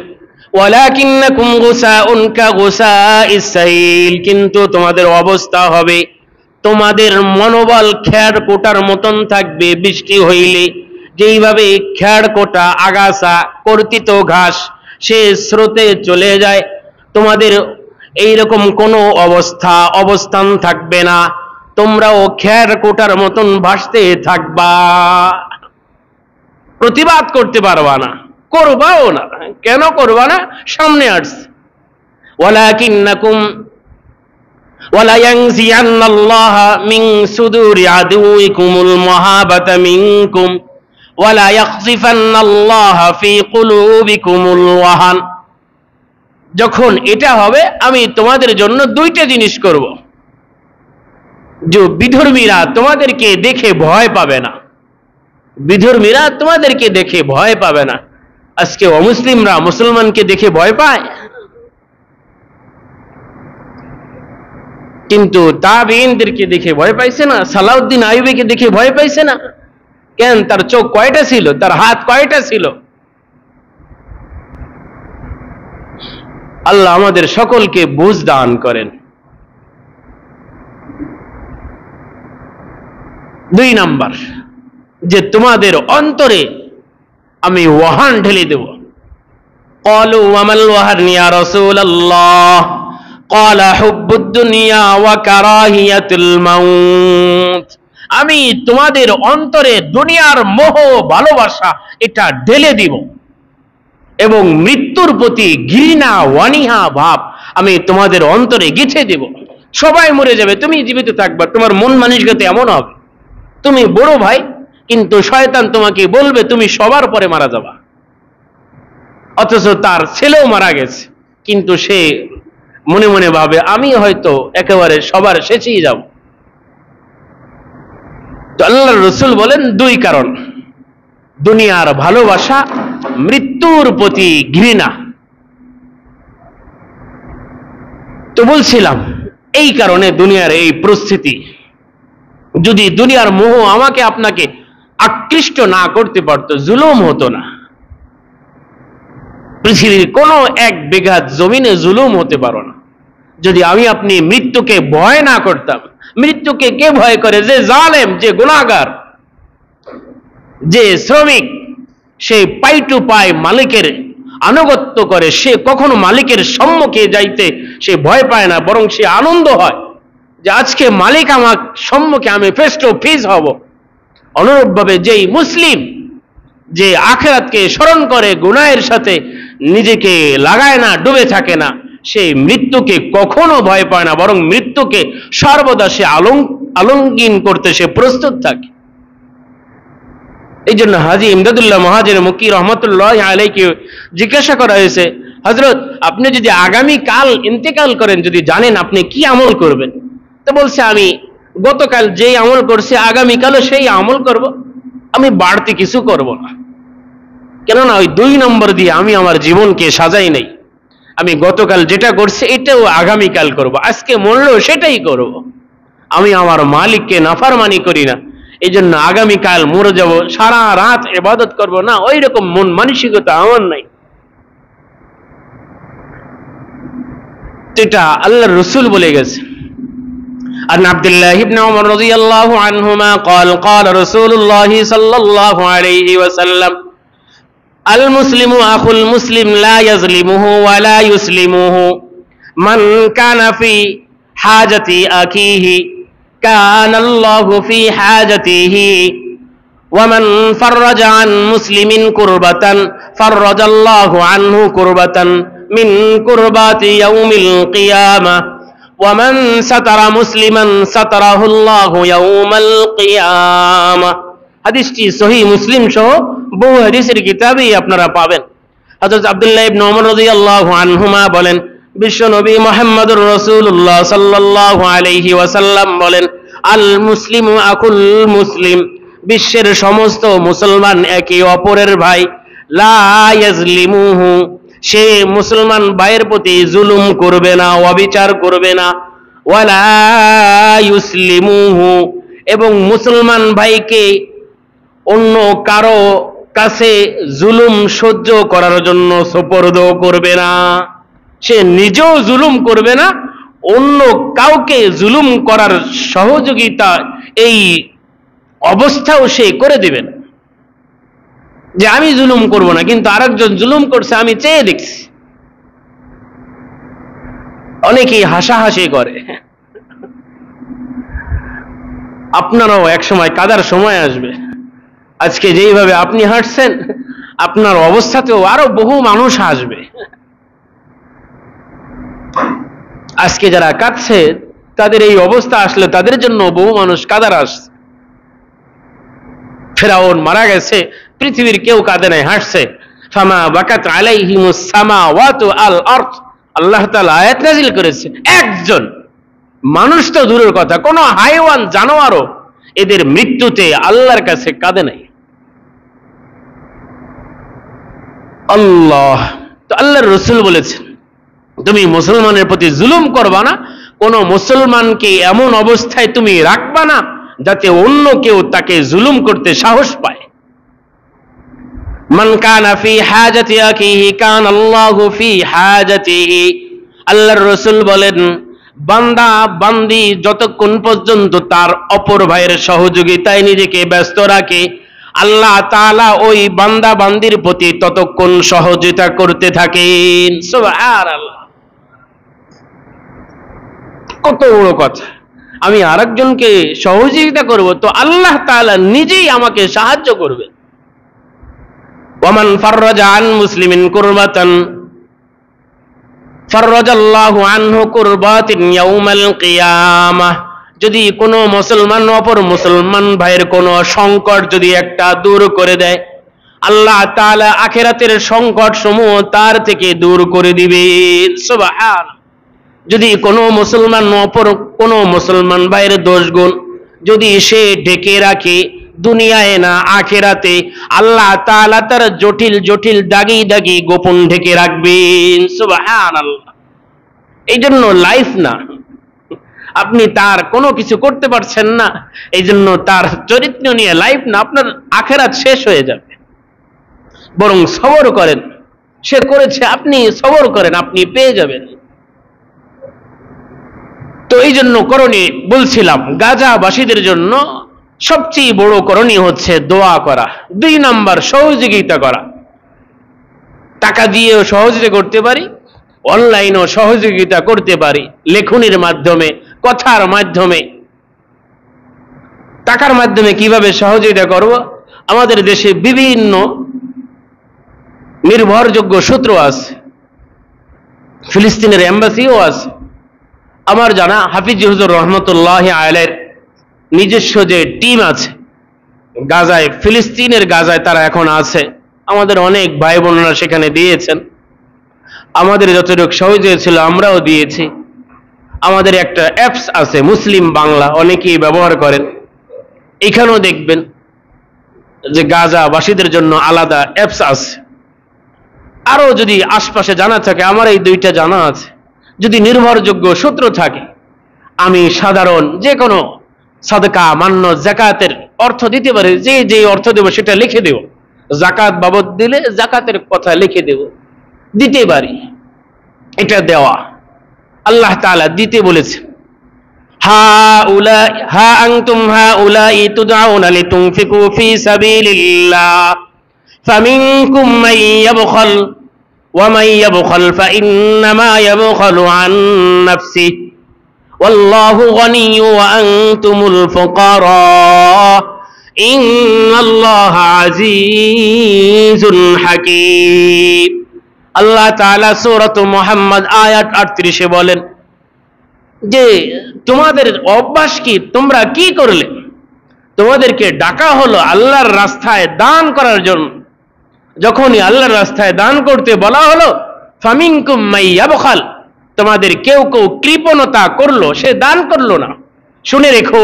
ওয়ালাকিন্নাকুম গুসাউন কাগুসাইস সাইল, কিন্তু তোমাদের অবস্থা হবে, তোমাদের মনোবল খেড় কোটার মতন থাকবে। বৃষ্টি হইলে যেইভাবে খেড় কোটা আগাছা কর্তিত ঘাস সে স্রোতে চলে যায়, তোমাদের এইরকম কোনো অবস্থান থাকবে না, তোমরাও খেড় কোটার মতন ভাসতে থাকবা, প্রতিবাদ করতে পারবা না, করবাও না। কেন করবা না? সামনে আসছে, ওয়ালাকিন্নাকুম ওয়ালা ইয়ানজিয়ান্নাল্লাহা মিন সুদুরি আদুইকুমুল মুহাবাতা মিনকুম ওয়ালা ইয়াখযিফান্নাল্লাহা ফি কুলুবিকুমুল ওয়াহান। যখন এটা হবে আমি তোমাদের জন্য দুইটা জিনিস করব, যে বিধর্মীরা তোমাদেরকে দেখে ভয় পাবে না, বিধর্মীরা তোমাদেরকে দেখে ভয় পাবে না। আজকে অমুসলিমরা মুসলমানকে দেখে ভয় পায়, কিন্তু তাবেঈনদেরকে দেখে ভয় পাইছে না, সালাউদ্দিন আইয়ুবীকে দেখে ভয় পাইছে না। কেন? তার চোখ কয়টা ছিল, তার হাত কয়টা ছিল? আল্লাহ আমাদের সকলকে বুঝ দান করেন। 2 নাম্বার, যে তোমাদের অন্তরে আমি ওয়াহান ঢেলে দেব। ক্বালু ওয়ামাল ওয়াহান ইয়া রাসূলুল্লাহ? ক্বালা হুব্বুদ দুনিয়া ওয়া কারাহিয়াতুল মাউত। আমি তোমাদের অন্তরে দুনিয়ার মোহ ভালোবাসা এটা ঢেলে দিব, এবং মৃত্যুর প্রতি ঘৃণা ওয়ানিহা ভাব আমি তোমাদের অন্তরে গেঁথে দেব। সবাই মরে যাবে, তুমি জীবিত থাকবা, তোমার মন মানসিকতা এমন হবে, তুমি বড় ভাই, কিন্তু শয়তান তোমাকে বলবে তুমি সবার পরে মারা যাবা। অথচ তার ছেলেও মারা গেছে, কিন্তু সে মনে মনে ভাবে আমি হয়তো একেবারে সবার শেষেই যাব। তো আল্লাহর রাসূল বলেন 2 কারণ, দুনিয়ার ভালোবাসা, মৃত্যুর প্রতি ঘৃণা। তো বলছিলাম এই কারণে দুনিয়ার এই পরিস্থিতি, যদি দুনিয়ার মোহ আমাকে আপনাকে আকৃষ্ট না করতে পারতো, জুলুম হতো না। পৃথিবীর কোন 1 বিঘা জমিনে জুলুম হতে পারো না যদি আমি আপনি মৃত্যুকে ভয় না করতাম। মৃত্যুকে কে ভয় করে? যে জালেম, যে গুনাহগার, যে শ্রমিক, সে পাই টু পাই মালিকের আনুগত্য করে, সে কখনো মালিকের সম্মুখে যাইতে সে ভয় পায় না, বরং সে আনন্দ হয় যে আজকে মালিক আমার সম্মুখে, আমি ফেস টু ফেস হব। অনুরূপভাবে যেই মুসলিম, যে আখিরাতকে স্মরণ করে, গুনাহের সাথে নিজেকে লাগায় না, ডুবে থাকে না, সে মৃত্যুকে কখনো ভয় পায় না, বরং মৃত্যুকে সর্বদা সে আলিঙ্গন করতে সে প্রস্তুত থাকে। এই জন্য হাজী ইমদাদুল্লাহ মুহাজির মক্কি রহমতুল্লাহ আলাইহিকে জিজ্ঞাসা করা হয়েছে, হযরত আপনি যদি আগামী কাল ইন্তেকাল করেন, যদি জানেন আপনি কি আমল করবেন? তো বলছে আমি গতকাল যেই আমল করছি আগামীকালও সেই আমল করব, আমি বাড়তি কিছু করব না। কেননা ওই 2 নম্বর দিয়ে আমি আমার জীবনকে সাজাই নাই। আমি গতকাল যেটা করছি এটাও আগামীকাল করব, আজকে মরলেও সেটাই করব। আমি আমার মালিককে নাফরমানি করি না, এই জন্য আগামীকাল মরে যাব, সারা রাত ইবাদত করব না, ওই রকম মন মানসিকতা আমার নাই। এটা আল্লাহর রাসূল বলে গেছে। عن عبد الله بن عمر رضي الله عنهما قال قال رسول الله صلى الله عليه وسلم المسلم أخو المسلم لا يظلمه ولا يسلمه من كان في حاجة أخيه كان الله في حاجته ومن فرج عن مسلم كربة فرج الله عنه كربة মিন কুরবাতি ইয়াউমিল কিয়ামাহ ওয়া মান সাতারা মুসলিমান সাতারাহুল্লাহু ইয়াউমাল কিয়ামাহ। হাদিসটি সহিহ মুসলিম সহ বহু হাদিসের কিতাবেই আপনারা পাবেন। হযরত আব্দুল্লাহ ইবনে ওমর রাদিয়াল্লাহু আনহুমা বলেন, বিশ্ব নবী মুহাম্মদুর রাসূলুল্লাহ সাল্লাল্লাহু আলাইহি ওয়াসাল্লাম বলেন, আল মুসলিমু আকুল মুসলিম, বিশ্বের সমস্ত মুসলমান একে অপরের ভাই। লা ইয়াজলিমুহু, সে মুসলমান ভাইয়ের প্রতি জুলুম করবে না, অবিচার করবে না। ওয়ালা ইউসলিমুহু, এবং মুসলমান ভাইকে অন্য কারো কাছে জুলুম সহ্য করার জন্য সুপর্দ করবে না। সে নিজেও জুলুম করবে না, অন্য কাউকে জুলুম করার সহযোগিতা এই অবস্থাও সে করে দিবে না, যে আমি জুলুম করব না কিন্তু আরেকজন জুলুম করছে আমি চেয়ে দেখছি। অনেকেই হাসাহাসি করে। আপনারাও একসময় কাদার সময় আসবে। আজকে যেইভাবে আপনি হাঁটছেন, আপনার অবস্থাতেও আরো বহু মানুষ আসবে। আজকে যারা কাঁদছে, তাদের এই অবস্থা আসলে তাদের জন্য বহু মানুষ কাদার আসছে। ফিরআউন মারা গেছে, পৃথিবীর কেউ কাঁদে নাই, হাসছে। ফামা বাকাত আলাইহিমুস সামাওয়াতু আল আরদ, আল্লাহ তাআলা আয়াত নাযিল করেছে। একজন মানুষ তো দূরের কথা, কোন হাইওয়ান জানোয়ারও এদের মৃত্যুতে আল্লাহর কাছে কাঁদে নাই। আল্লাহ তো আল্লাহর রাসূল বলেছেন, তুমি মুসলমানের প্রতি জুলুম করবা না, কোন মুসলমানকে এমন অবস্থায় তুমি রাখবা না যাতে অন্য কেউ তাকে জুলুম করতে সাহস পায়। মান কানা ফি হাজাতি আখিহি কানা আল্লাহু ফি হাজাতিহি, আল্লাহর রাসূল বলেন, বান্দা বান্দি যতক্ষণ পর্যন্ত তার অপর ভাইয়ের সহযোগিতায় নিজেকে ব্যস্ত রাখে, আল্লাহ তাআলা ওই বান্দা বান্দির প্রতি ততক্ষণ সহযোগিতা করতে থাকেন। সুবহানাল্লাহ, কত বড় কথা! আমি আরেকজনকে সহযোগিতা করব তো আল্লাহ তাআলা নিজেই আমাকে সাহায্য করবেন। ওয়ামান ফাররাজা আন মুসলিমিন কুরবাতান ফাররাজাল্লাহু আনহু কুরবাতিন ইয়াউমাল কিয়ামাহ, যদি কোনো মুসলমান অপর মুসলমান ভাইয়ের কোনো সংকট যদি একটা দূর করে দেয়, আল্লাহ তাআলা আখিরাতের সংকট সমূহ তার থেকে দূর করে দিবেন। সুবহানাল্লাহ। যদি কোনো মুসলমান অপর কোনো মুসলমান ভাইয়ের দোষগুণ যদি সে ঢেকে রাখে, দুনিয়ায় না আখিরাতে আল্লাহ তাআলা তার জটিল জটিল দাগি দাগি গোপন ঢেকে রাখবেন। সুবহানাল্লাহ। এই জন্য লাইফ না, আপনি তার কোনো কিছু করতে পারছেন না, এই জন্য তার চরিত্র নিয়ে লাইফ না, আপনার আখিরাত শেষ হয়ে যাবে। বরং সবর করেন, সে করেছে আপনি সবর করেন, আপনি পেয়ে যাবেন। তো এই জন্য করণীয় বলছিলাম, গাজাবাসীদের জন্য সবচেয়ে বড় করণীয় হচ্ছে দোয়া করা। 2 নাম্বার সহযোগিতা করা। টাকা দিয়েও সহযোগিতা করতে পারি, অনলাইনেও সহযোগিতা করতে পারি, লেখনির মাধ্যমে, কথার মাধ্যমে। টাকার মাধ্যমে কিভাবে সহযোগিতা করব? আমাদের দেশে বিভিন্ন নির্ভরযোগ্য সূত্র আছে, ফিলিস্তিনের এম্বাসিও আছে। আমার জানা হাফিজ হুজুর রহমতুল্লাহ আলাইহির নিজস্ব যে টিম আছে গাজায়, ফিলিস্তিনের গাজায় তারা এখন আছে। আমাদের অনেক ভাই বোনেরা সেখানে দিয়েছেন, আমাদের যতটুকু সহযোগিতা ছিল আমরাও দিয়েছি। আমাদের একটা অ্যাপস আছে মুসলিম বাংলা, অনেকেই ব্যবহার করেন। এখানেও দেখবেন যে গাজাবাসীদের জন্য আলাদা অ্যাপস আছে। আরো যদি আশপাশে জানা থাকে, আমার এই 2টা জানা আছে, যদি নির্ভরযোগ্য সূত্র থাকে, আমি সাধারণ যে কোনো সাদকা মান্য যাকাতের অর্থ দিতে পারি। যে যে অর্থ দেব সেটা লিখে দেব, যাকাত বাবদ দিলে যাকাতের কথা লিখে দেব, দিতে পারি। এটা দেওয়া আল্লাহ তাআলা দিতে বলেছেন। হা আনতুম হাউলাই তুদআউনা লিতুনফিকু ফি সাবিলিল্লাহ ফামিনকুম মান ইয়াবখাল ওয়া মান ইয়াবখাল ফাইন্নামা ইয়াবখালু আন নাফসিহি ওয়াল্লাহু গনিয়্যুন ওয়া আনতুমুল ফুকারা ইন্নাল্লাহা আজিজুন হাকীম। আল্লাহ তাআলা সূরাত মুহাম্মদ আয়াত 38 এ বলেন যে তোমাদের অভ্যাস কি, তোমরা কি করলে? তোমাদেরকে ডাকা হলো আল্লাহর রাস্তায় দান করার জন্য। যখনই আল্লাহর রাস্তায় দান করতে বলা হলো, ফামিনকুম মাইয়াবখাল, তোমাদের কেউ কেউ কৃপণতা করলো, সে দান করলো না। শুনে রেখো,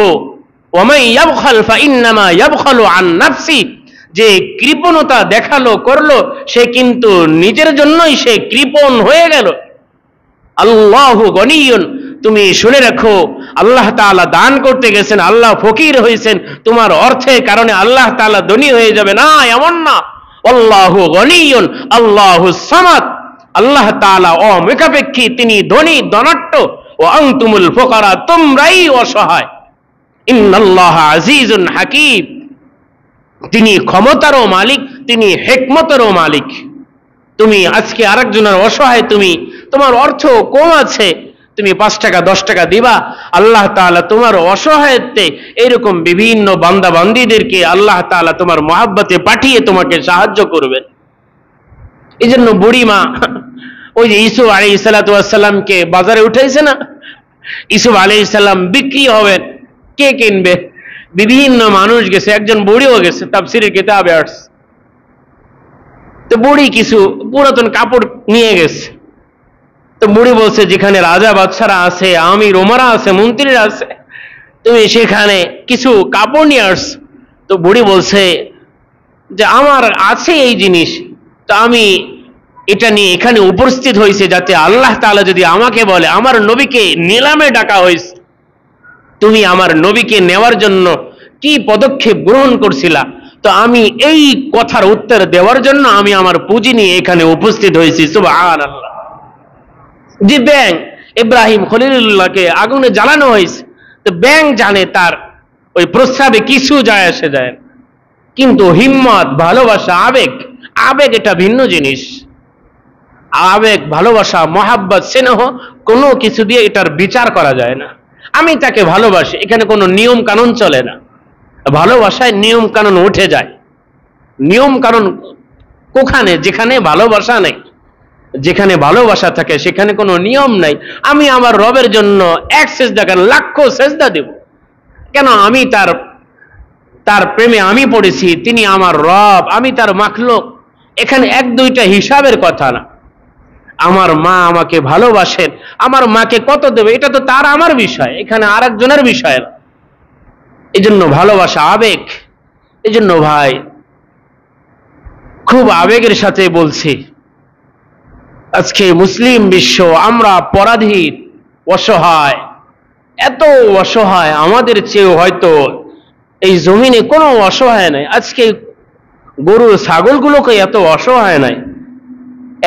ওয়ামাই ইয়াবখাল ফাইন্নামা ইয়াবখালু আন নাফসি, যে কৃপণতা দেখালো করলো, সে কিন্তু নিজের জন্যই সে কৃপণ হয়ে গেল। আল্লাহু গনিয়ুন, তুমি শুনে রাখো, আল্লাহ তাআলা দান করতে গেছেন, আল্লাহ ফকির হয়েছেন, তোমার অর্থের কারণে আল্লাহ তাআলা ধনী হয়ে যাবে না, এমন না। আল্লাহু গনিয়ুন আল্লাহু সামাদ, আল্লাহ তাআলা অমুখাপেক্ষী, তিনি ধনী ধনাঢ্য। ও আনতুমুল ফুকারা, তোমরাই অসহায়। ইন্নাল্লাহা আজিজুন হাকীম, তিনি ক্ষমতারও মালিক, তিনি হিকমতেরও মালিক। তুমি আজকে আরেকজনের অসহায়, তুমি তোমার অর্থ কম আছে, তুমি 5 টাকা 10 টাকা দিবা, আল্লাহ তাআলা তোমার অসহায়ত্বে এরকম বিভিন্ন বান্দা বান্দীদেরকে আল্লাহ তাআলা তোমার মহব্বতে পাঠিয়ে তোমাকে সাহায্য করবেন। এই জন্য বুড়িমা ওই যে ইউসুফ আলাইহিস সালাতু ওয়াস সালামকে বাজারে উঠাইছে না, ইউসুফ আলাইহিস সালাম বিক্রি হবেন, কে কিনবে? বিভিন্ন মানুষ গেছে, একজন বুড়িও গেছে, তাফসীরের কিতাবে আসছে। তো বুড়ি কিছু পুরাতন কাপড় নিয়ে গেছে। তো বুড়ি বলছে, যেখানে রাজা বাদশারা আছে, আমির ওমরা আছে, মন্ত্রীরা আছে, তুমি সেখানে কিছু কাপড় নিয়ে আস। তো বুড়ি বলছে যে আমার আছে এই জিনিস, তো আমি এটা নিয়ে এখানে উপস্থিত হয়েছে যাতে আল্লাহ তাআলা যদি আমাকে বলে, আমার নবীকে নিলামে ডাকা হয়েছে, তুমি আমার নবীকে নেওয়ার জন্য কি পদক্ষেপ গ্রহণ করছিলা, তো আমি এই কথার উত্তর দেওয়ার জন্য আমি আমার পুঁজি নিয়ে এখানে উপস্থিত হয়েছি। সুবহানাল্লাহ। যে ব্যাং ইব্রাহিম খলিলুল্লাহকে আগুনে জ্বালানো হয়েছে, তো ব্যাং জানে তার ওই প্রস্রাবে কিছু যায় আসে যায়, কিন্তু হিম্মত, ভালোবাসা, আবেগ, আবেগ এটা ভিন্ন জিনিস। আবেগ, ভালোবাসা, মহাব্বত, স্নেহ কোনো কিছু দিয়ে এটার বিচার করা যায় না। আমি তাকে ভালোবাসি, এখানে কোনো নিয়ম কানুন চলে না। ভালোবাসায় নিয়ম কানুন উঠে যায়। নিয়ম কানুন কোখানে? যেখানে ভালোবাসা নেই। যেখানে ভালোবাসা থাকে সেখানে কোনো নিয়ম নাই। আমি আমার রবের জন্য এক সেজদা কেন, লাখো সেজদা দেব কেন? আমি তার প্রেমে আমি পড়েছি, তিনি আমার রব, আমি তার মাখলুক। এখানে 1-2টা হিসাবের কথা না। আমার মা আমাকে ভালোবাসেন, আমার মাকে কত দেবে এটা তো তার আমার বিষয়, এখানে আরেকজনের বিষয় না। এই জন্য ভালোবাসা আবেগ। এই জন্য ভাই খুব আবেগের সাথে বলছি, আজকে মুসলিম বিশ্ব আমরা পরাধীন, অসহায়, এত অসহায়, আমাদের চেয়েও হয়তো এই জমিনে কোনো অসহায় নাই। আজকে গরু ছাগলগুলোকে এত অসহায় নাই।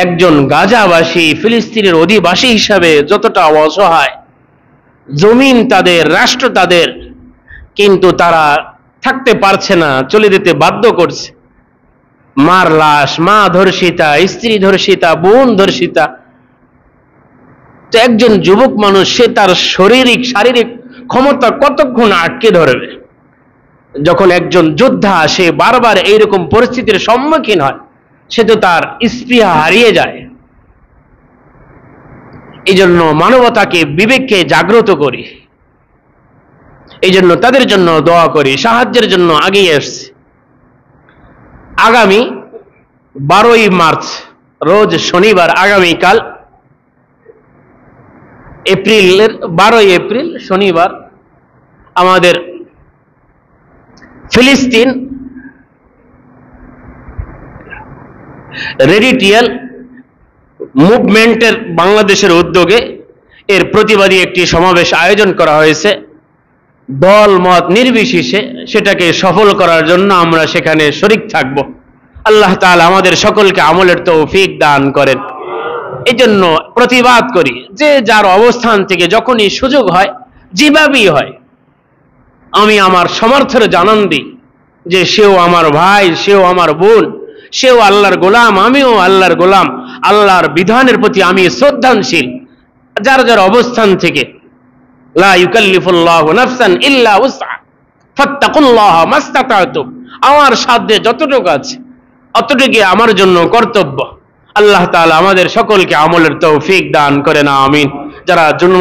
একজন গাজাবাসী, ফিলিস্তিনের অধিবাসী হিসাবে যতটা অসহায়, জমিন তাদের, রাষ্ট্র তাদের, কিন্তু তারা থাকতে পারছে না, চলে যেতে বাধ্য করছে। মার লাশ, মা ধর্ষিতা, স্ত্রী ধর্ষিতা, বোন ধর্ষিতা। তো একজন যুবক মানুষ, সে তার শারীরিক ক্ষমতা কতক্ষণ আটকে ধরবে? যখন একজন যোদ্ধা সে বারবার এইরকম পরিস্থিতির সম্মুখীন হয়, সে তো তার স্পৃহা হারিয়ে যায়। এই জন্য মানবতাকে, বিবেককে জাগ্রত করি, এই জন্য তাদের জন্য দোয়া করি, সাহায্যের জন্য আগিয়ে আসছি। আগামী 12ই মার্চ রোজ শনিবার, আগামীকাল এপ্রিলের 12ই এপ্রিল শনিবার, আমাদের ফিলিস্তিন রেডিটিয়াল মুভমেন্টের বাংলাদেশের উদ্যোগে এর প্রতিবাদী একটি সমাবেশ আয়োজন করা হয়েছে। দল মত নির্বিশেষে সেটাকে সফল করার জন্য আমরা সেখানে শরীক থাকব। আল্লাহ তাআলা আমাদের সকলকে আমলের তৌফিক দান করেন। এই জন্য প্রতিবাদ করি, যে যার অবস্থান থেকে যখনই সুযোগ হয়, যেভাবেই হয়, আমি আমার সমর্থের জানান দিই যে সেও আমার ভাই, সেও আমার বোন, সেও আল্লাহর গোলাম, আমিও আল্লাহর গোলাম। আল্লাহর বিধানের প্রতি আমি শ্রদ্ধাশীল। যার যার অবস্থান থেকে, লা ইউকাল্লিফুল্লাহু নাফসান ইল্লা উসআহা ফাত্তাকুল্লাহা মাসতাতাতুম, আমার সাধ্যে যতটুকু আছে অতটুকু আমার জন্য কর্তব্য। আল্লাহ তাআলা আমাদের সকলকে আমলের তৌফিক দান করেন, আমিন। যারা জন্ম